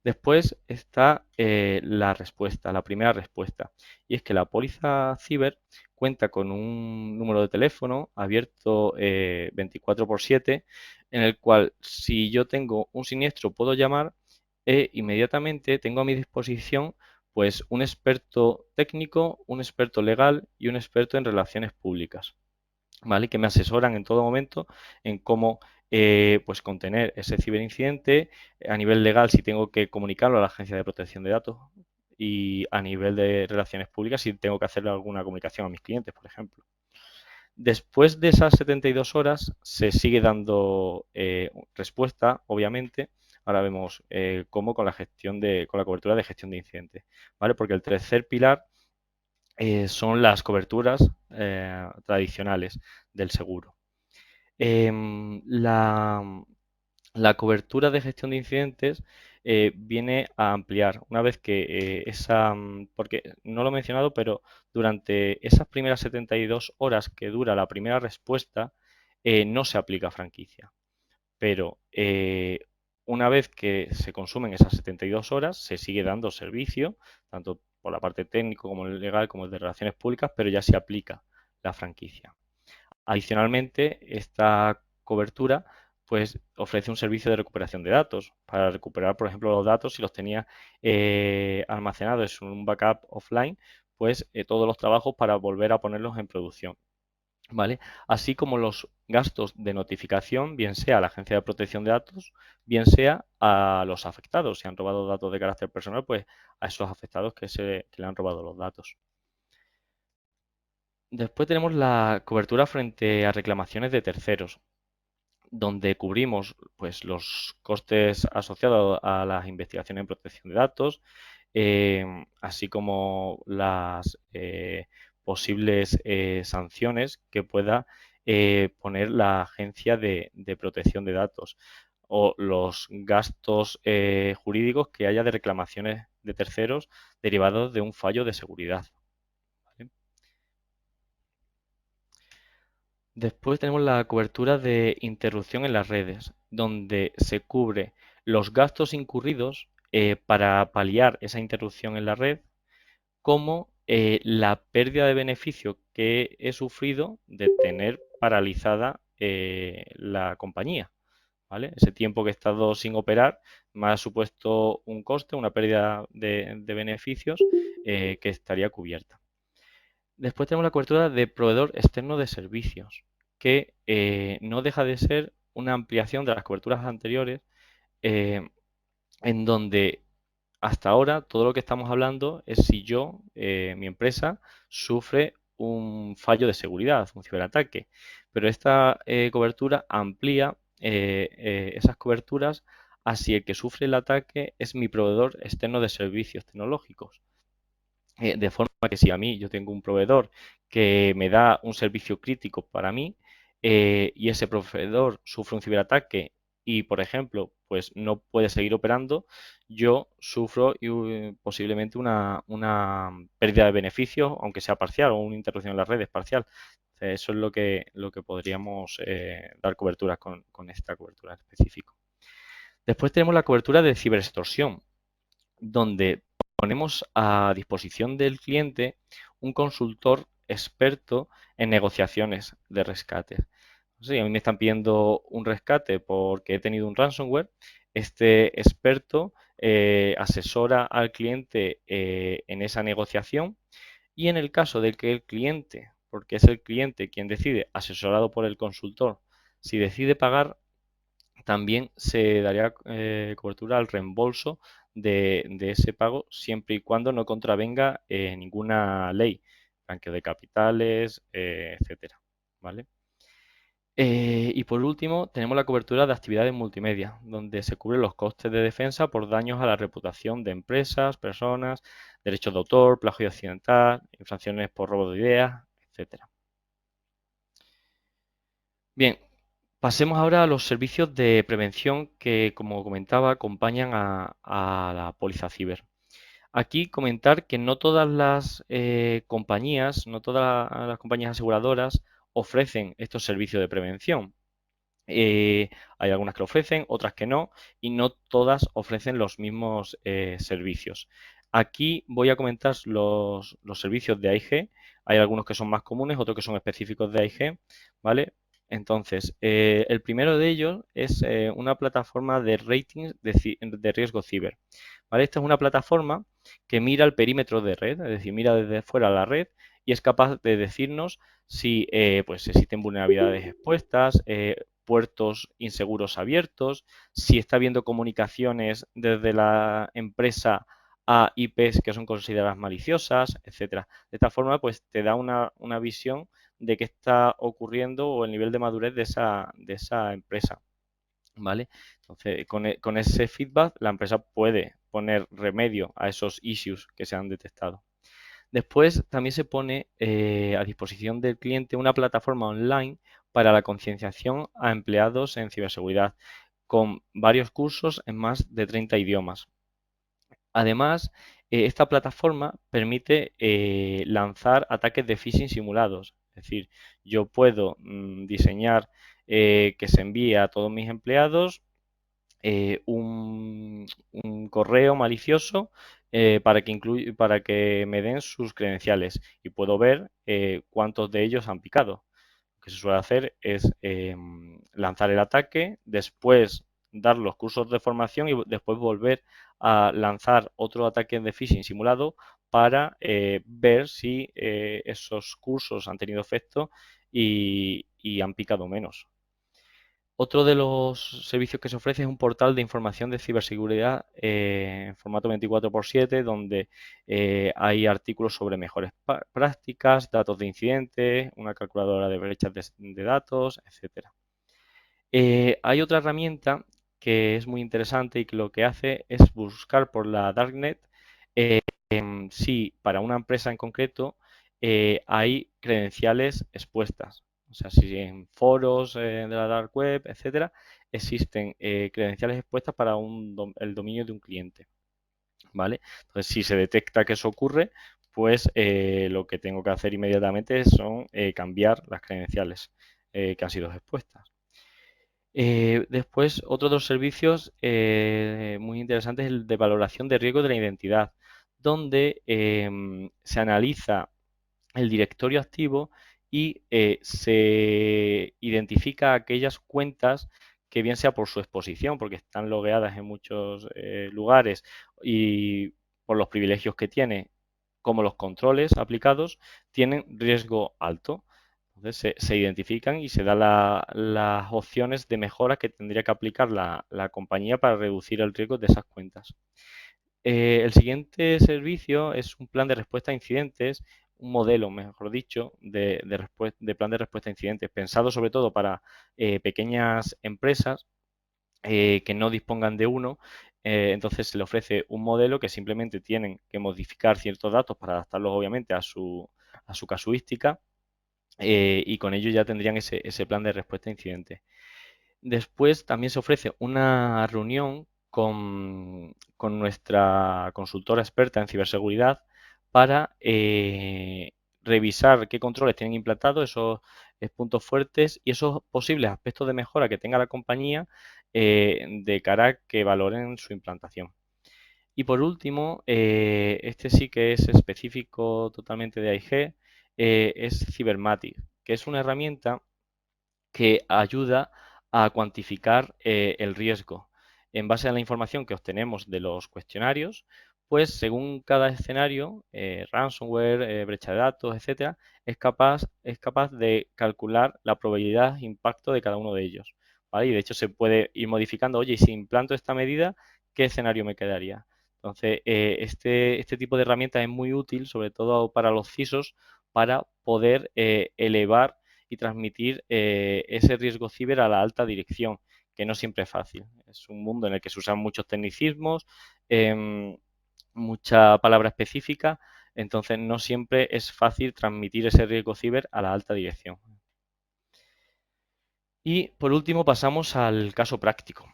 Después está la primera respuesta, y es que la póliza ciber cuenta con un número de teléfono abierto 24/7, en el cual, si yo tengo un siniestro, puedo llamar e inmediatamente tengo a mi disposición pues un experto técnico, un experto legal y un experto en relaciones públicas, ¿vale? Que me asesoran en todo momento en cómo pues contener ese ciberincidente a nivel legal, si tengo que comunicarlo a la Agencia de Protección de Datos, y a nivel de relaciones públicas, si tengo que hacerle alguna comunicación a mis clientes, por ejemplo. Después de esas 72 horas se sigue dando respuesta, obviamente. Ahora vemos cómo con la cobertura de gestión de incidentes, ¿vale? Porque el tercer pilar son las coberturas tradicionales del seguro. La cobertura de gestión de incidentes viene a ampliar una vez que porque no lo he mencionado, pero durante esas primeras 72 horas que dura la primera respuesta, no se aplica franquicia. Pero una vez que se consumen esas 72 horas, se sigue dando servicio, tanto por la parte técnica como legal, como de relaciones públicas, pero ya se aplica la franquicia. Adicionalmente, esta cobertura pues ofrece un servicio de recuperación de datos para recuperar, por ejemplo, los datos si los tenía almacenados en un backup offline, pues todos los trabajos para volver a ponerlos en producción, ¿vale? Así como los gastos de notificación, bien sea a la Agencia de Protección de Datos, bien sea a los afectados. Si han robado datos de carácter personal, pues a esos afectados que le han robado los datos. Después tenemos la cobertura frente a reclamaciones de terceros, donde cubrimos pues los costes asociados a las investigaciones en protección de datos, así como las posibles sanciones que pueda poner la Agencia de Protección de Datos, o los gastos jurídicos que haya de reclamaciones de terceros derivados de un fallo de seguridad, ¿vale? Después tenemos la cobertura de interrupción en las redes, donde se cubre los gastos incurridos para paliar esa interrupción en la red, como la pérdida de beneficio que he sufrido de tener paralizada la compañía, ¿vale? Ese tiempo que he estado sin operar me ha supuesto un coste, una pérdida de beneficios que estaría cubierta. Después tenemos la cobertura de proveedor externo de servicios, que no deja de ser una ampliación de las coberturas anteriores, eh, en donde hasta ahora todo lo que estamos hablando es si yo, mi empresa, sufre un fallo de seguridad, un ciberataque. Pero esta cobertura amplía esas coberturas a si el que sufre el ataque es mi proveedor externo de servicios tecnológicos. De forma que si a mí yo tengo un proveedor que me da un servicio crítico para mí y ese proveedor sufre un ciberataque y, por ejemplo, pues no puede seguir operando, yo sufro posiblemente una pérdida de beneficios, aunque sea parcial, o una interrupción en las redes parcial. Eso es lo que podríamos dar cobertura con esta cobertura específica. Después tenemos la cobertura de ciberextorsión, donde ponemos a disposición del cliente un consultor experto en negociaciones de rescate. Si a mí me están pidiendo un rescate porque he tenido un ransomware, este experto asesora al cliente en esa negociación y en el caso de que el cliente, porque es el cliente quien decide, asesorado por el consultor, si decide pagar, también se daría cobertura al reembolso de ese pago siempre y cuando no contravenga ninguna ley, blanqueo de capitales, etcétera, ¿vale? Y por último, tenemos la cobertura de actividades multimedia, donde se cubren los costes de defensa por daños a la reputación de empresas, personas, derechos de autor, plagio accidental, infracciones por robo de ideas, etcétera. Bien, pasemos ahora a los servicios de prevención que, como comentaba, acompañan a la póliza ciber. Aquí comentar que no todas las compañías, no todas las compañías aseguradoras ofrecen estos servicios de prevención. Hay algunas que lo ofrecen, otras que no, y no todas ofrecen los mismos servicios. Aquí voy a comentar los servicios de AIG. Hay algunos que son más comunes, otros que son específicos de AIG, ¿vale? Entonces, el primero de ellos es una plataforma de ratings de riesgo ciber, ¿vale? Esta es una plataforma que mira el perímetro de red, es decir, mira desde fuera la red y es capaz de decirnos si pues existen vulnerabilidades expuestas, puertos inseguros abiertos, si está habiendo comunicaciones desde la empresa a IPs que son consideradas maliciosas, etcétera. De esta forma, pues te da una visión de qué está ocurriendo o el nivel de madurez de esa empresa, ¿vale? Entonces, con ese feedback, la empresa puede poner remedio a esos issues que se han detectado. Después también se pone a disposición del cliente una plataforma online para la concienciación a empleados en ciberseguridad, con varios cursos en más de 30 idiomas. Además, esta plataforma permite lanzar ataques de phishing simulados. Es decir, yo puedo diseñar que se envíe a todos mis empleados un correo malicioso para que me den sus credenciales y puedo ver cuántos de ellos han picado. Lo que se suele hacer es lanzar el ataque, después dar los cursos de formación y después volver a lanzar otro ataque de phishing simulado para ver si esos cursos han tenido efecto y han picado menos. Otro de los servicios que se ofrece es un portal de información de ciberseguridad en formato 24/7, donde hay artículos sobre mejores prácticas, datos de incidentes, una calculadora de brechas de datos, etcétera. Hay otra herramienta que es muy interesante y que lo que hace es buscar por la Darknet si para una empresa en concreto hay credenciales expuestas. O sea, si en foros de la dark web, etcétera, existen credenciales expuestas para el dominio de un cliente, ¿vale? Entonces, si se detecta que eso ocurre, pues lo que tengo que hacer inmediatamente son cambiar las credenciales que han sido expuestas. Después, otro de los servicios muy interesantes es el de valoración de riesgo de la identidad, donde se analiza el directorio activo y se identifica aquellas cuentas que bien sea por su exposición, porque están logueadas en muchos lugares y por los privilegios que tiene, como los controles aplicados, tienen riesgo alto. Entonces se identifican y se dan las opciones de mejora que tendría que aplicar la compañía para reducir el riesgo de esas cuentas. El siguiente servicio es un plan de respuesta a incidentes, un modelo, mejor dicho, de plan de respuesta a incidentes, pensado sobre todo para pequeñas empresas que no dispongan de uno. Entonces se le ofrece un modelo que simplemente tienen que modificar ciertos datos para adaptarlos obviamente a su casuística y con ello ya tendrían ese plan de respuesta a incidentes. Después también se ofrece una reunión con nuestra consultora experta en ciberseguridad para revisar qué controles tienen implantados, esos puntos fuertes y esos posibles aspectos de mejora que tenga la compañía de cara a que valoren su implantación. Y por último, este sí que es específico totalmente de AIG, es Cybermatic, que es una herramienta que ayuda a cuantificar el riesgo. En base a la información que obtenemos de los cuestionarios, pues según cada escenario, ransomware, brecha de datos, etcétera, es capaz de calcular la probabilidad de impacto de cada uno de ellos, ¿vale? Y de hecho se puede ir modificando, oye, y si implanto esta medida, ¿qué escenario me quedaría? Entonces, este tipo de herramienta es muy útil, sobre todo para los CISOs, para poder elevar y transmitir ese riesgo ciber a la alta dirección, que no siempre es fácil. Es un mundo en el que se usan muchos tecnicismos, mucha palabra específica, entonces no siempre es fácil transmitir ese riesgo ciber a la alta dirección. Y por último pasamos al caso práctico.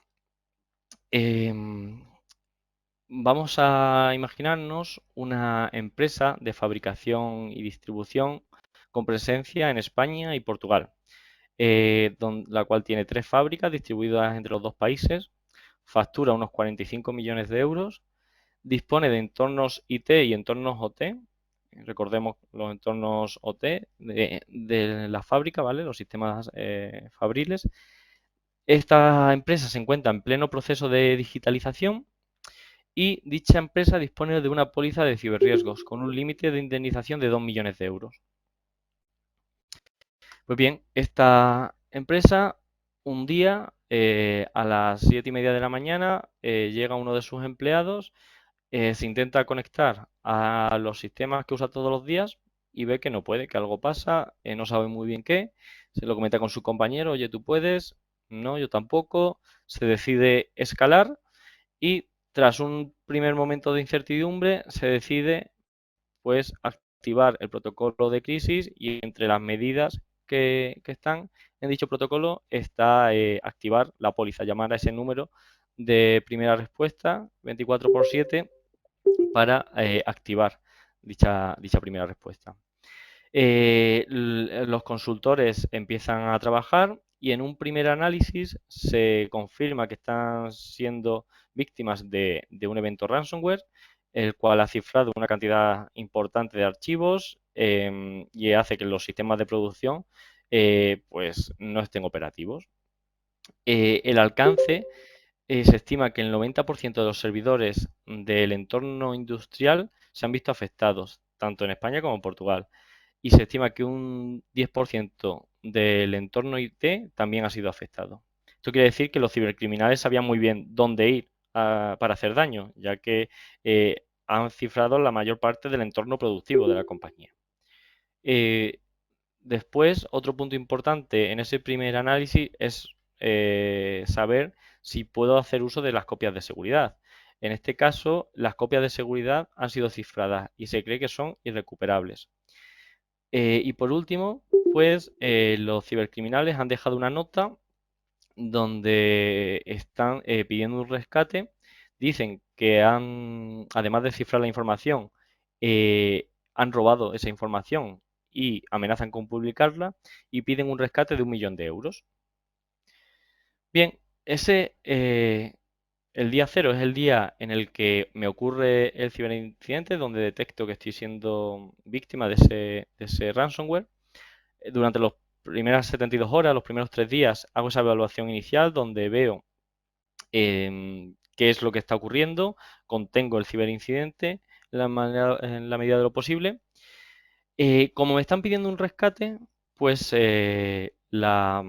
Vamos a imaginarnos una empresa de fabricación y distribución con presencia en España y Portugal, la cual tiene 3 fábricas distribuidas entre los 2 países, factura unos 45 millones de euros, dispone de entornos IT y entornos OT. Recordemos los entornos OT de la fábrica, ¿vale? Los sistemas fabriles. Esta empresa se encuentra en pleno proceso de digitalización y dicha empresa dispone de una póliza de ciberriesgos con un límite de indemnización de 2 millones de euros. Pues bien, esta empresa un día a las 7:30 de la mañana llega uno de sus empleados, se intenta conectar a los sistemas que usa todos los días y ve que no puede, que algo pasa, no sabe muy bien qué, se lo comenta con su compañero, oye, ¿tú puedes? No, yo tampoco, se decide escalar y tras un primer momento de incertidumbre se decide pues activar el protocolo de crisis y entre las medidas que están en dicho protocolo está activar la póliza, llamar a ese número de primera respuesta 24/7 para activar dicha primera respuesta. Los consultores empiezan a trabajar y en un primer análisis se confirma que están siendo víctimas de un evento ransomware, el cual ha cifrado una cantidad importante de archivos y hace que los sistemas de producción pues no estén operativos. El alcance se estima que el 90% de los servidores del entorno industrial se han visto afectados, tanto en España como en Portugal. Y se estima que un 10% del entorno IT también ha sido afectado. Esto quiere decir que los cibercriminales sabían muy bien dónde ir para hacer daño, ya que han cifrado la mayor parte del entorno productivo de la compañía. Después, otro punto importante en ese primer análisis es saber si puedo hacer uso de las copias de seguridad. En este caso, las copias de seguridad han sido cifradas y se cree que son irrecuperables. Y por último, pues los cibercriminales han dejado una nota donde están pidiendo un rescate. Dicen que además de cifrar la información, han robado esa información y amenazan con publicarla y piden un rescate de 1 millón de euros. Bien, el día 0 es el día en el que me ocurre el ciberincidente, donde detecto que estoy siendo víctima de ese ransomware. Durante las primeras 72 horas, los primeros 3 días, hago esa evaluación inicial donde veo qué es lo que está ocurriendo, contengo el ciberincidente en la medida de lo posible. Como me están pidiendo un rescate, pues la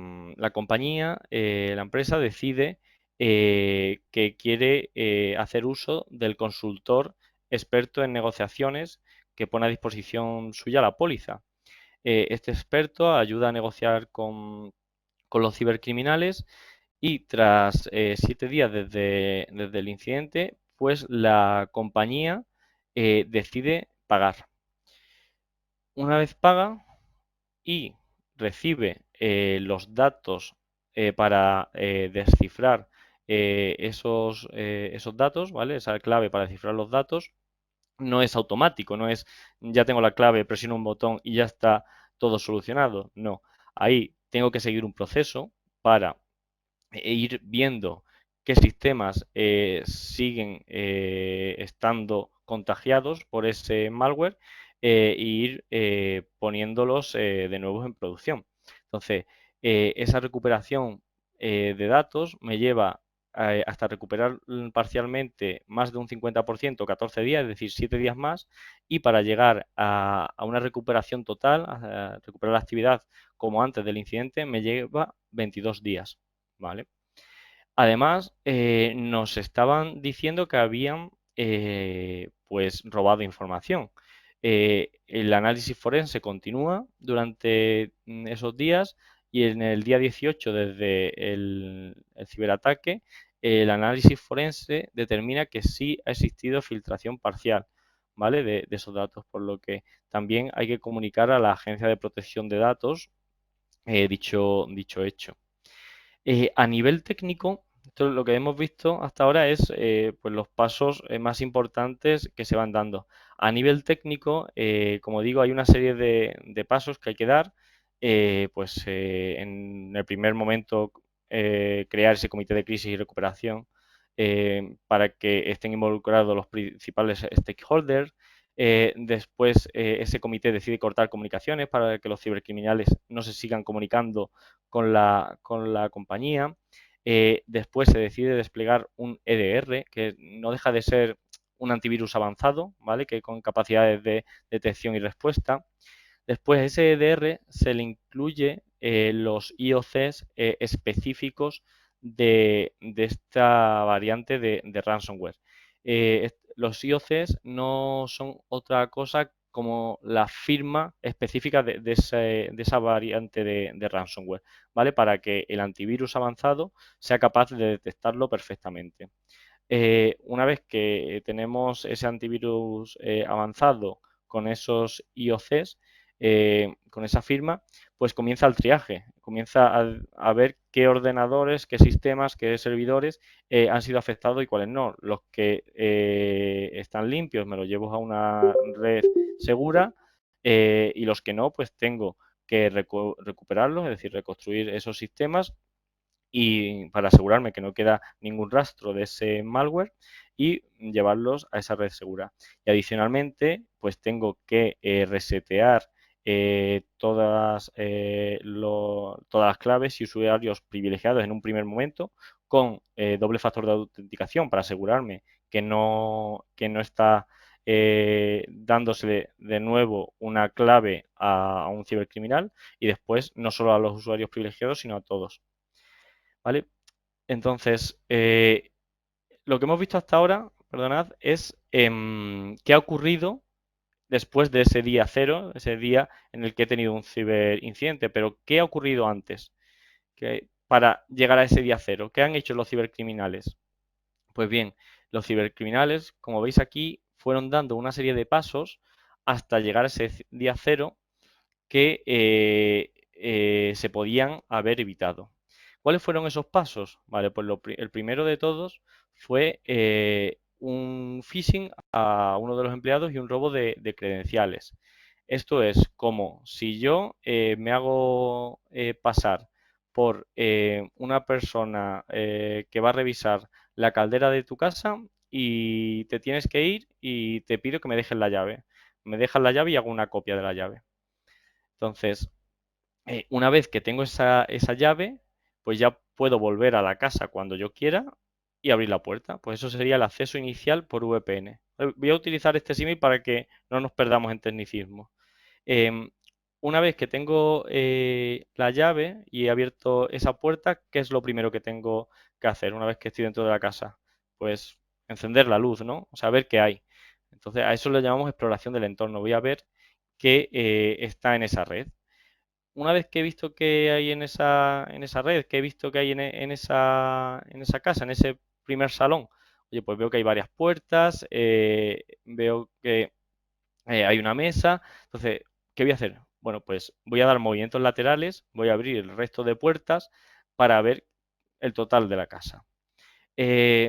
compañía, la empresa decide que quiere hacer uso del consultor experto en negociaciones que pone a disposición suya la póliza. Este experto ayuda a negociar con los cibercriminales y tras 7 días desde el incidente, pues la compañía decide pagar. Una vez paga y recibe los datos para descifrar esos datos, ¿vale? Esa clave para descifrar los datos no es automático, no es ya tengo la clave, presiono un botón y ya está todo solucionado. No, ahí tengo que seguir un proceso para ir viendo qué sistemas siguen estando contagiados por ese malware e ir poniéndolos de nuevo en producción. Entonces, esa recuperación de datos me lleva hasta recuperar parcialmente más de un 50%, 14 días, es decir, 7 días más, y para llegar a una recuperación total, a recuperar la actividad como antes del incidente, me lleva 22 días. ¿Vale? Además, nos estaban diciendo que habían pues robado información. El análisis forense continúa durante esos días y en el día 18 desde el ciberataque, el análisis forense determina que sí ha existido filtración parcial, ¿vale? De esos datos, por lo que también hay que comunicar a la Agencia de Protección de Datos dicho hecho. A nivel técnico, esto lo que hemos visto hasta ahora es pues los pasos más importantes que se van dando. A nivel técnico, como digo, hay una serie de pasos que hay que dar. En el primer momento, crear ese comité de crisis y recuperación para que estén involucrados los principales stakeholders. Después, ese comité decide cortar comunicaciones para que los cibercriminales no se sigan comunicando con la compañía. Después se decide desplegar un EDR, que no deja de ser un antivirus avanzado, ¿vale? Que con capacidades de detección y respuesta. Después, a ese EDR se le incluye los IOCs específicos de esta variante de ransomware. Los IOCs no son otra cosa como la firma específica de esa variante de ransomware, ¿vale? Para que el antivirus avanzado sea capaz de detectarlo perfectamente. Una vez que tenemos ese antivirus avanzado con esos IOCs, con esa firma, pues comienza el triaje, comienza a ver qué ordenadores, qué sistemas, qué servidores han sido afectados y cuáles no. Los que están limpios me los llevo a una red segura y los que no, pues tengo que recuperarlos, es decir, reconstruir esos sistemas y para asegurarme que no queda ningún rastro de ese malware y llevarlos a esa red segura. Y adicionalmente, pues tengo que resetear todas las claves y usuarios privilegiados en un primer momento con doble factor de autenticación para asegurarme que no está dándose de nuevo una clave a un cibercriminal y después no solo a los usuarios privilegiados, sino a todos. ¿Vale? Entonces, lo que hemos visto hasta ahora, perdonad, es qué ha ocurrido después de ese día 0, ese día en el que he tenido un ciberincidente, pero ¿qué ha ocurrido antes para llegar a ese día 0? ¿Qué han hecho los cibercriminales? Pues bien, los cibercriminales, como veis aquí, fueron dando una serie de pasos hasta llegar a ese día 0 que se podían haber evitado. ¿Cuáles fueron esos pasos? Vale, pues el primero de todos fue un phishing a uno de los empleados y un robo de credenciales. Esto es como si yo me hago pasar por una persona que va a revisar la caldera de tu casa y te tienes que ir y te pido que me dejes la llave. Me dejas la llave y hago una copia de la llave. Entonces, una vez que tengo esa llave, pues ya puedo volver a la casa cuando yo quiera y abrir la puerta. Pues eso sería el acceso inicial por VPN. Voy a utilizar este símil para que no nos perdamos en tecnicismo. Em, una vez que tengo la llave y he abierto esa puerta, ¿qué es lo primero que tengo que hacer una vez que estoy dentro de la casa? Pues encender la luz, ¿no? O sea, ver qué hay. Entonces, a eso le llamamos exploración del entorno. Voy a ver qué está en esa red. Una vez que he visto qué hay en esa red, que he visto que hay en esa casa, en ese primer salón, oye, pues veo que hay varias puertas, veo que hay una mesa. Entonces, ¿qué voy a hacer? Bueno, pues voy a dar movimientos laterales, voy a abrir el resto de puertas para ver el total de la casa.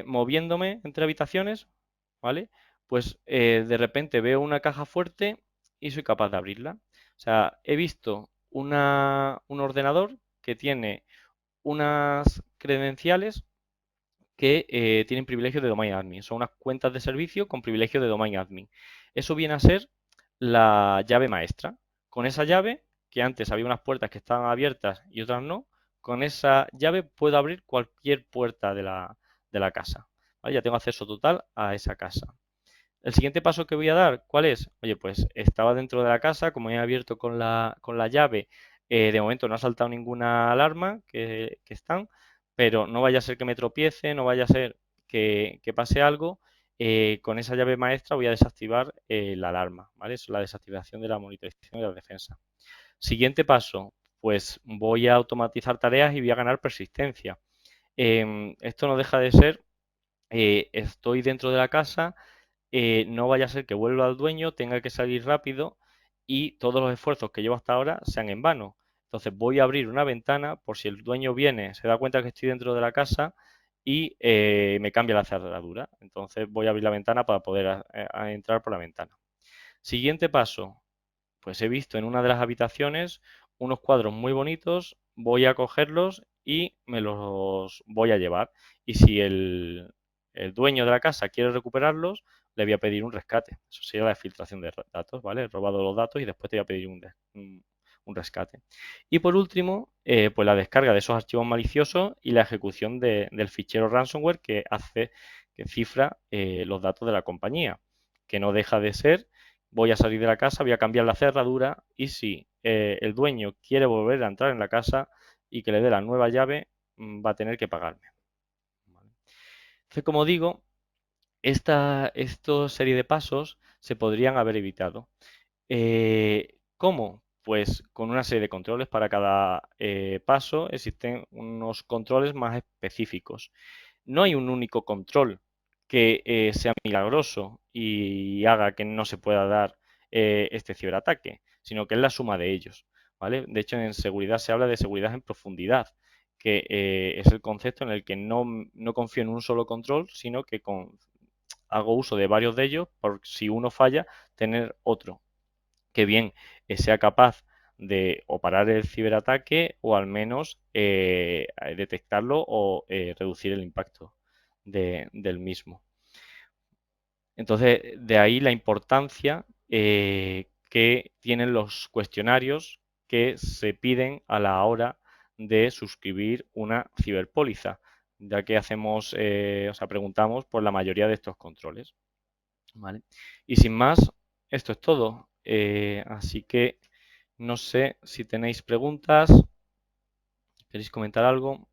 Moviéndome entre habitaciones, ¿vale? Pues de repente veo una caja fuerte y soy capaz de abrirla. O sea, he visto un ordenador que tiene unas credenciales que tienen privilegio de domain admin. Son unas cuentas de servicio con privilegio de domain admin. Eso viene a ser la llave maestra. Con esa llave, que antes había unas puertas que estaban abiertas y otras no, con esa llave puedo abrir cualquier puerta de la casa. ¿Vale? Ya tengo acceso total a esa casa. El siguiente paso que voy a dar, ¿cuál es? Oye, pues estaba dentro de la casa, como he abierto con la llave, de momento no ha saltado ninguna alarma que están, pero no vaya a ser que me tropiece, no vaya a ser que pase algo. Con esa llave maestra voy a desactivar la alarma, ¿vale? Eso es la desactivación de la monitorización de la defensa. Siguiente paso, pues voy a automatizar tareas y voy a ganar persistencia. Esto no deja de ser, estoy dentro de la casa, no vaya a ser que vuelva al dueño, tenga que salir rápido y todos los esfuerzos que llevo hasta ahora sean en vano. Entonces voy a abrir una ventana por si el dueño viene, se da cuenta que estoy dentro de la casa y me cambia la cerradura. Entonces voy a abrir la ventana para poder entrar por la ventana. Siguiente paso, pues he visto en una de las habitaciones unos cuadros muy bonitos, voy a cogerlos y me los voy a llevar. Y si el dueño de la casa quiere recuperarlos, le voy a pedir un rescate. Eso sería la filtración de datos, ¿vale? He robado los datos y después te voy a pedir un rescate. Y por último, pues la descarga de esos archivos maliciosos y la ejecución del fichero ransomware que cifra los datos de la compañía, que no deja de ser: voy a salir de la casa, voy a cambiar la cerradura y si el dueño quiere volver a entrar en la casa y que le dé la nueva llave, va a tener que pagarme. ¿Vale? Entonces, como digo, esta serie de pasos se podrían haber evitado. ¿Cómo? Pues con una serie de controles para cada paso. Existen unos controles más específicos. No hay un único control que sea milagroso y haga que no se pueda dar este ciberataque, sino que es la suma de ellos, ¿vale? De hecho, en seguridad se habla de seguridad en profundidad, que es el concepto en el que no confío en un solo control, sino que hago uso de varios de ellos por si uno falla, tener otro que bien sea capaz de o parar el ciberataque o al menos detectarlo o reducir el impacto del mismo. Entonces, de ahí la importancia que tienen los cuestionarios que se piden a la hora de suscribir una ciberpóliza, ya que hacemos, o sea, preguntamos por la mayoría de estos controles. ¿Vale? Y sin más, esto es todo. Así que no sé si tenéis preguntas. ¿Queréis comentar algo?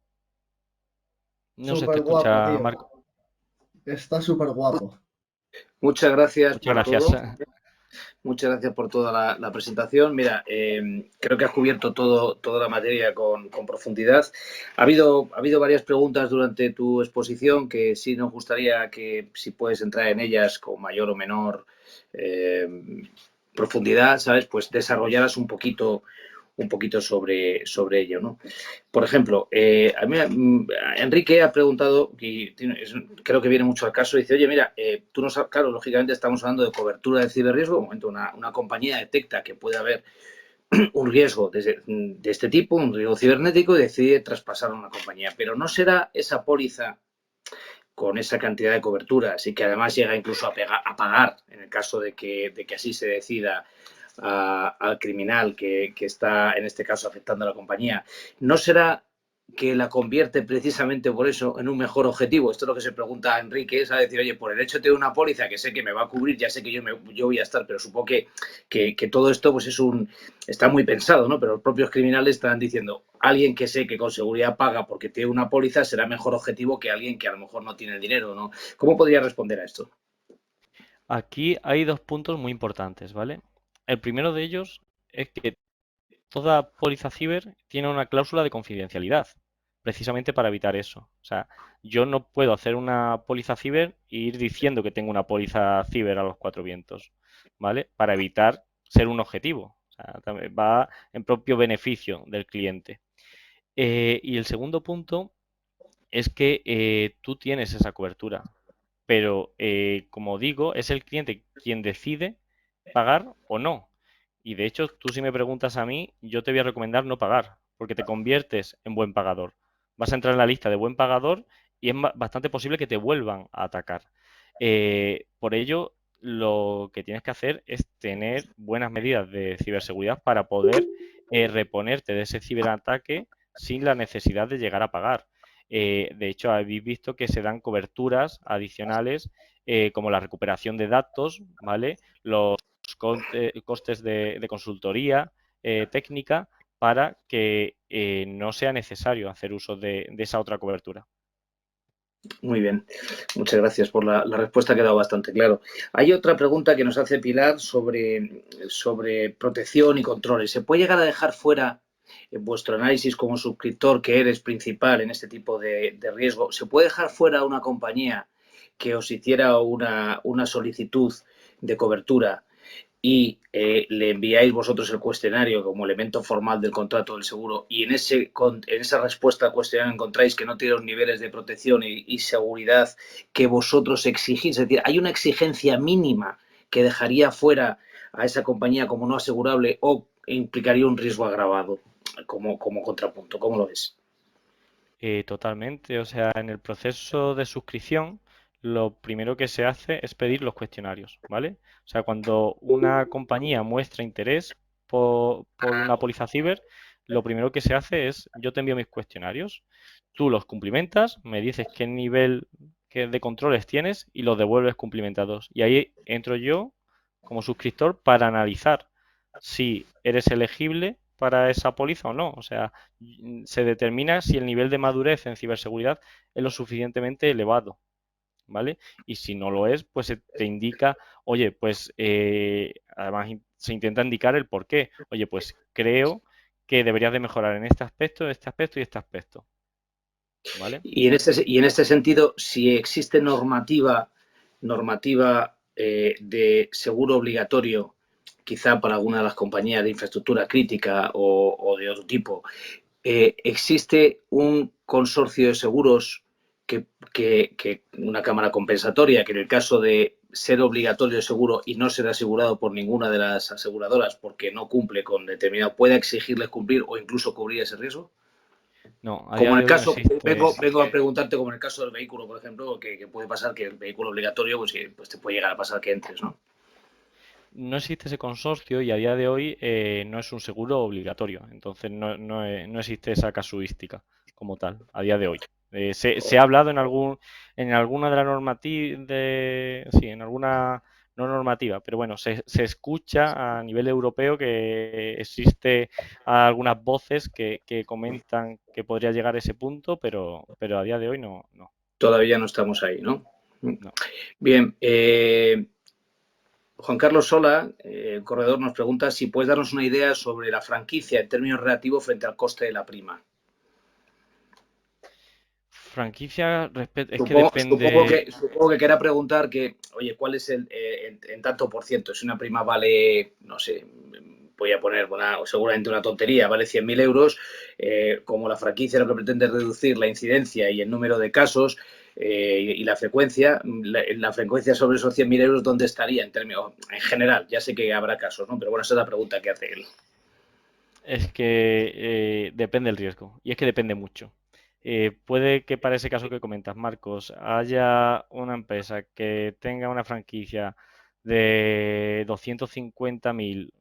No se te Súper guapo, escucha, tío. Marco. Está súper guapo. Muchas gracias Muchas por gracias. todo. Muchas gracias por toda la presentación. Mira, creo que has cubierto toda la materia con profundidad. Ha habido varias preguntas durante tu exposición que sí nos gustaría que, si puedes entrar en ellas con mayor o menor profundidad, ¿sabes? Pues desarrollaras un poquito un poquito sobre ello, ¿no? Por ejemplo, Enrique ha preguntado, y creo que viene mucho al caso, dice, oye, mira, tú no sabes, claro, lógicamente estamos hablando de cobertura de ciberriesgo, de momento una compañía detecta que puede haber un riesgo de este tipo, un riesgo cibernético, y decide traspasar a una compañía. Pero ¿no será esa póliza con esa cantidad de coberturas y que además llega incluso a pagar en el caso de que así se decida al criminal que está en este caso afectando a la compañía, ¿no será que la convierte precisamente por eso en un mejor objetivo? Esto es lo que se pregunta a Enrique, es a decir, oye, por el hecho de tener una póliza que sé que me va a cubrir, ya sé que yo voy a estar, pero supongo que todo esto pues está muy pensado, ¿no? Pero los propios criminales están diciendo, alguien que sé que con seguridad paga porque tiene una póliza será mejor objetivo que alguien que a lo mejor no tiene el dinero, ¿no? ¿Cómo podría responder a esto? Aquí hay dos puntos muy importantes, ¿vale? El primero de ellos es que toda póliza ciber tiene una cláusula de confidencialidad, precisamente para evitar eso. O sea, yo no puedo hacer una póliza ciber e ir diciendo que tengo una póliza ciber a los cuatro vientos, ¿vale? Para evitar ser un objetivo. O sea, va en propio beneficio del cliente. Y el segundo punto es que tú tienes esa cobertura, pero como digo, es el cliente quien decide pagar o no. Y de hecho, tú si me preguntas a mí, yo te voy a recomendar no pagar, porque te conviertes en buen pagador. Vas a entrar en la lista de buen pagador y es bastante posible que te vuelvan a atacar. Por ello, lo que tienes que hacer es tener buenas medidas de ciberseguridad para poder reponerte de ese ciberataque sin la necesidad de llegar a pagar. De hecho, habéis visto que se dan coberturas adicionales como la recuperación de datos, ¿vale? Los costes de consultoría técnica para que no sea necesario hacer uso de esa otra cobertura. Muy bien, muchas gracias por la respuesta, ha quedado bastante claro. Hay otra pregunta que nos hace Pilar sobre protección y controles. ¿Se puede llegar a dejar fuera en vuestro análisis como suscriptor, que eres principal en este tipo de riesgo, se puede dejar fuera una compañía que os hiciera una solicitud de cobertura y le enviáis vosotros el cuestionario como elemento formal del contrato del seguro y en esa respuesta al cuestionario encontráis que no tiene los niveles de protección y seguridad que vosotros exigís? Es decir, ¿hay una exigencia mínima que dejaría fuera a esa compañía como no asegurable o implicaría un riesgo agravado como contrapunto? ¿Cómo lo ves? Totalmente, o sea, en el proceso de suscripción, lo primero que se hace es pedir los cuestionarios, ¿vale? O sea, cuando una compañía muestra interés por una póliza ciber, lo primero que se hace es, yo te envío mis cuestionarios, tú los cumplimentas, me dices qué nivel de controles tienes y los devuelves cumplimentados. Y ahí entro yo como suscriptor para analizar si eres elegible para esa póliza o no. O sea, se determina si el nivel de madurez en ciberseguridad es lo suficientemente elevado, ¿vale? Y si no lo es, pues se te indica, oye, pues además se intenta indicar el por qué. Oye, pues creo que deberías de mejorar en este aspecto y este aspecto, ¿vale? Y en este sentido, si existe normativa de seguro obligatorio, quizá para alguna de las compañías de infraestructura crítica o de otro tipo, existe un consorcio de seguros que una cámara compensatoria que en el caso de ser obligatorio el seguro y no ser asegurado por ninguna de las aseguradoras porque no cumple con determinado, pueda exigirles cumplir o incluso cubrir ese riesgo? No, a Como día en el de hoy no caso, existe. vengo a preguntarte como en el caso del vehículo, por ejemplo, que puede pasar que el vehículo obligatorio, pues te puede llegar a pasar que entres, ¿no? No existe ese consorcio y a día de hoy no es un seguro obligatorio. Entonces no existe esa casuística como tal, a día de hoy. Se ha hablado en alguna de las normativas, sí, en alguna no normativa, pero bueno, se escucha a nivel europeo que existe algunas voces que comentan que podría llegar a ese punto, pero a día de hoy no. Todavía no estamos ahí, ¿no? No. Bien, Juan Carlos Sola, el corredor, nos pregunta si puedes darnos una idea sobre la franquicia en términos relativos frente al coste de la prima. Franquicia, es que Supongo depende. que querrá preguntar que, oye, ¿cuál es en tanto por ciento? Si una prima vale, no sé, voy a poner seguramente una tontería, vale 100.000 euros, como la franquicia lo que pretende es reducir la incidencia y el número de casos y la frecuencia, la frecuencia sobre esos 100.000 euros, ¿dónde estaría en general? Ya sé que habrá casos, ¿no? Pero bueno, esa es la pregunta que hace él. Es que depende del riesgo y es que depende mucho. Puede que para ese caso que comentas, Marcos, haya una empresa que tenga una franquicia de 250.000,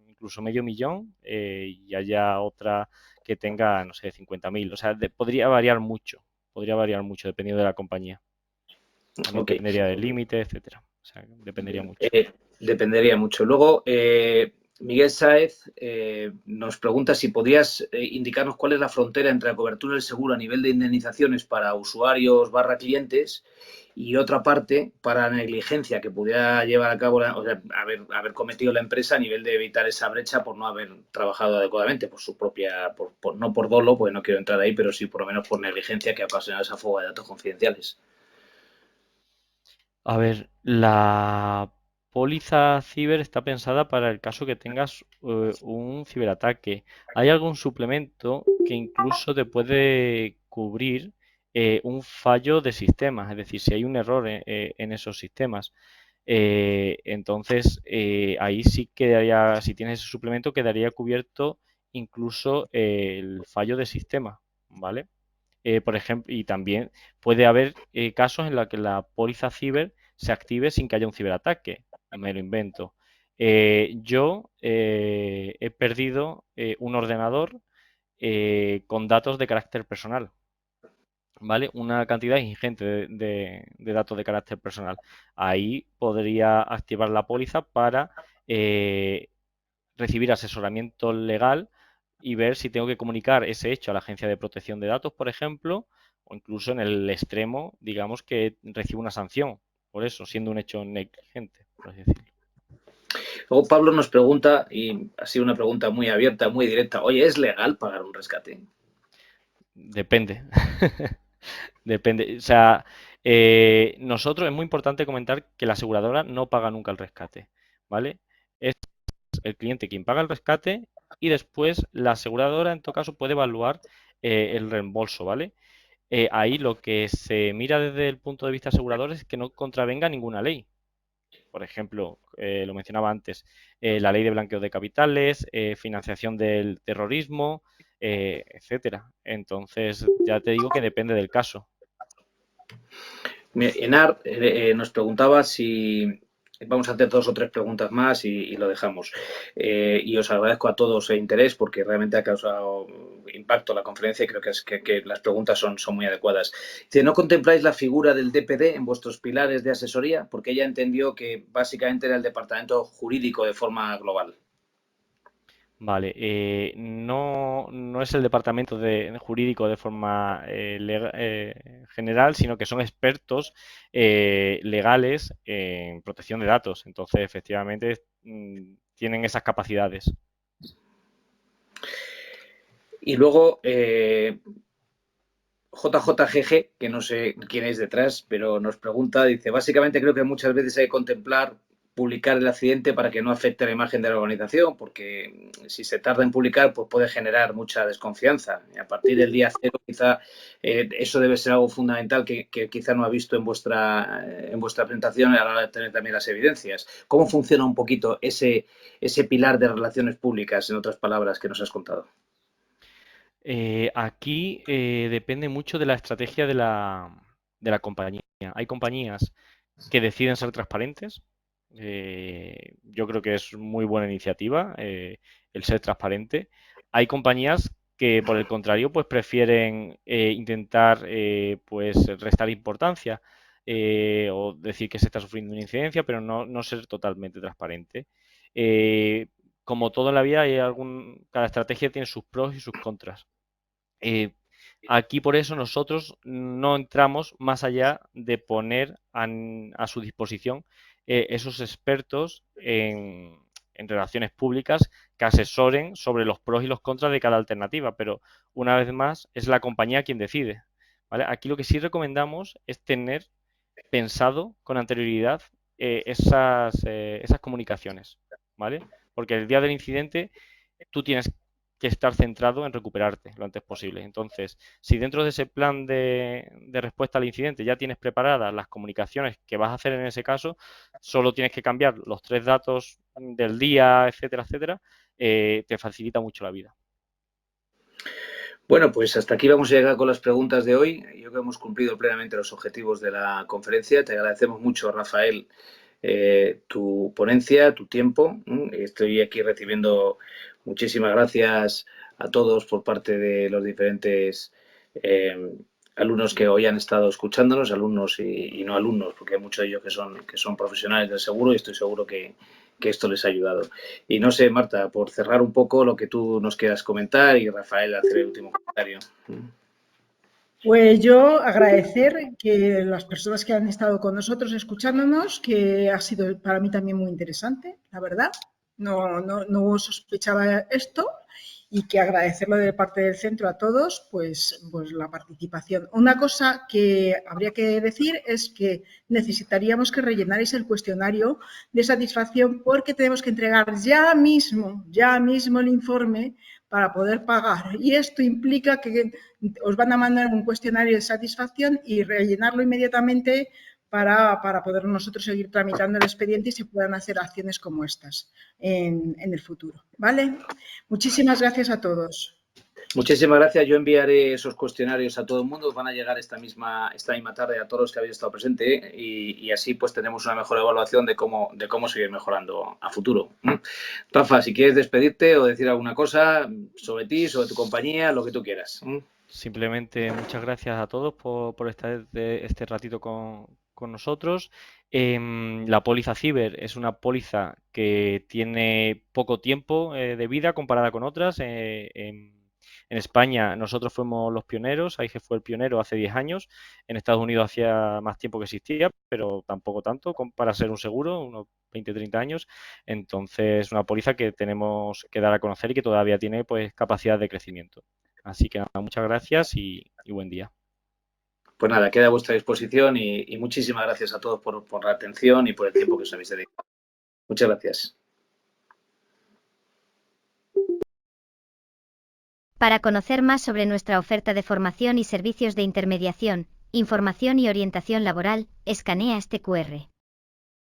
incluso medio millón, y haya otra que tenga, no sé, 50.000. O sea, podría variar mucho dependiendo de la compañía. También Ok. dependería del límite, etcétera. O sea, dependería mucho. Dependería mucho. Luego, Miguel Sáez nos pregunta si podrías indicarnos cuál es la frontera entre la cobertura del seguro a nivel de indemnizaciones para usuarios / clientes y otra parte para la negligencia que pudiera llevar a cabo, o sea, haber cometido la empresa a nivel de evitar esa brecha por no haber trabajado adecuadamente por su propia, no por dolo, porque no quiero entrar ahí, pero sí por lo menos por negligencia que ha ocasionado esa fuga de datos confidenciales. A ver, la póliza ciber está pensada para el caso que tengas un ciberataque. Hay algún suplemento que incluso te puede cubrir un fallo de sistemas, es decir, si hay un error en esos sistemas. Entonces, ahí sí quedaría, si tienes ese suplemento, quedaría cubierto incluso el fallo de sistema, ¿vale? Por ejemplo, y también puede haber casos en los que la póliza ciber se active sin que haya un ciberataque. Me lo invento. Yo he perdido un ordenador con datos de carácter personal, ¿vale? Una cantidad ingente de datos de carácter personal. Ahí podría activar la póliza para recibir asesoramiento legal y ver si tengo que comunicar ese hecho a la Agencia de Protección de Datos, por ejemplo, o incluso en el extremo, digamos que recibo una sanción por eso, siendo un hecho negligente, por así decirlo. Luego Pablo nos pregunta, y ha sido una pregunta muy abierta, muy directa, oye, ¿es legal pagar un rescate? Depende. Depende. O sea, nosotros es muy importante comentar que la aseguradora no paga nunca el rescate, ¿vale? Es el cliente quien paga el rescate y después la aseguradora en todo caso puede evaluar el reembolso, ¿vale? Ahí lo que se mira desde el punto de vista asegurador es que no contravenga ninguna ley. Por ejemplo, lo mencionaba antes, la ley de blanqueo de capitales, financiación del terrorismo, etcétera. Entonces, ya te digo que depende del caso. Enar nos preguntaba si vamos a hacer 2 o 3 preguntas más y lo dejamos. Y os agradezco a todos el interés porque realmente ha causado impacto la conferencia y creo que las preguntas son muy adecuadas. Dice, ¿no contempláis la figura del DPD en vuestros pilares de asesoría? Porque ella entendió que básicamente era el departamento jurídico de forma global. Vale, no es el departamento jurídico de forma general, sino que son expertos legales en protección de datos. Entonces, efectivamente, tienen esas capacidades. Y luego, JJGG, que no sé quién es detrás, pero nos pregunta, dice, básicamente creo que muchas veces hay que contemplar publicar el accidente para que no afecte la imagen de la organización, porque si se tarda en publicar, pues puede generar mucha desconfianza. Y a partir del día cero, quizá eso debe ser algo fundamental que quizá no ha visto en vuestra presentación a la hora de tener también las evidencias. ¿Cómo funciona un poquito ese pilar de relaciones públicas, en otras palabras, que nos has contado? Aquí depende mucho de la estrategia de la compañía. Hay compañías que deciden ser transparentes. Yo creo que es muy buena iniciativa el ser transparente. Hay compañías que, por el contrario, pues prefieren intentar pues restar importancia o decir que se está sufriendo una incidencia, pero no ser totalmente transparente. Eh, Como todo en la vida, cada estrategia tiene sus pros y sus contras. Eh, Aquí por eso nosotros no entramos más allá de poner a su disposición esos expertos en relaciones públicas que asesoren sobre los pros y los contras de cada alternativa, pero una vez más es la compañía quien decide, ¿vale? Aquí lo que sí recomendamos es tener pensado con anterioridad esas comunicaciones, ¿vale? porque el día del incidente tú tienes que estar centrado en recuperarte lo antes posible. Entonces, si dentro de ese plan de respuesta al incidente ya tienes preparadas las comunicaciones que vas a hacer en ese caso, solo tienes que cambiar los 3 datos del día, etcétera, etcétera, te facilita mucho la vida. Bueno, pues hasta aquí vamos a llegar con las preguntas de hoy. Yo creo que hemos cumplido plenamente los objetivos de la conferencia. Te agradecemos mucho, Rafael, tu ponencia, tu tiempo. Estoy aquí recibiendo muchísimas gracias a todos por parte de los diferentes alumnos que hoy han estado escuchándonos, alumnos y no alumnos, porque hay muchos de ellos que son profesionales del seguro y estoy seguro que esto les ha ayudado. Y no sé, Marta, por cerrar un poco lo que tú nos quieras comentar y Rafael hacer el último comentario. Pues yo agradecer que las personas que han estado con nosotros escuchándonos, que ha sido para mí también muy interesante, la verdad. No sospechaba esto y que agradecerlo de parte del centro a todos, pues la participación. Una cosa que habría que decir es que necesitaríamos que rellenarais el cuestionario de satisfacción porque tenemos que entregar ya mismo el informe para poder pagar. Y esto implica que os van a mandar un cuestionario de satisfacción y rellenarlo inmediatamente para poder nosotros seguir tramitando el expediente y se puedan hacer acciones como estas en el futuro. ¿Vale? Muchísimas gracias a todos. Muchísimas gracias. Yo enviaré esos cuestionarios a todo el mundo. Van a llegar esta misma tarde a todos los que habéis estado presentes y así pues tenemos una mejor evaluación de cómo seguir mejorando a futuro. Rafa, si quieres despedirte o decir alguna cosa sobre ti, sobre tu compañía, lo que tú quieras. Simplemente muchas gracias a todos por estar este ratito con nosotros. La póliza Ciber es una póliza que tiene poco tiempo de vida comparada con otras. En España nosotros fuimos los pioneros, AIG fue el pionero hace 10 años, en Estados Unidos hacía más tiempo que existía, pero tampoco tanto para ser un seguro, unos 20-30 años. Entonces, una póliza que tenemos que dar a conocer y que todavía tiene pues capacidad de crecimiento. Así que nada, muchas gracias y buen día. Pues nada, queda a vuestra disposición y muchísimas gracias a todos por la atención y por el tiempo que os habéis dedicado. Muchas gracias. Para conocer más sobre nuestra oferta de formación y servicios de intermediación, información y orientación laboral, escanea este QR.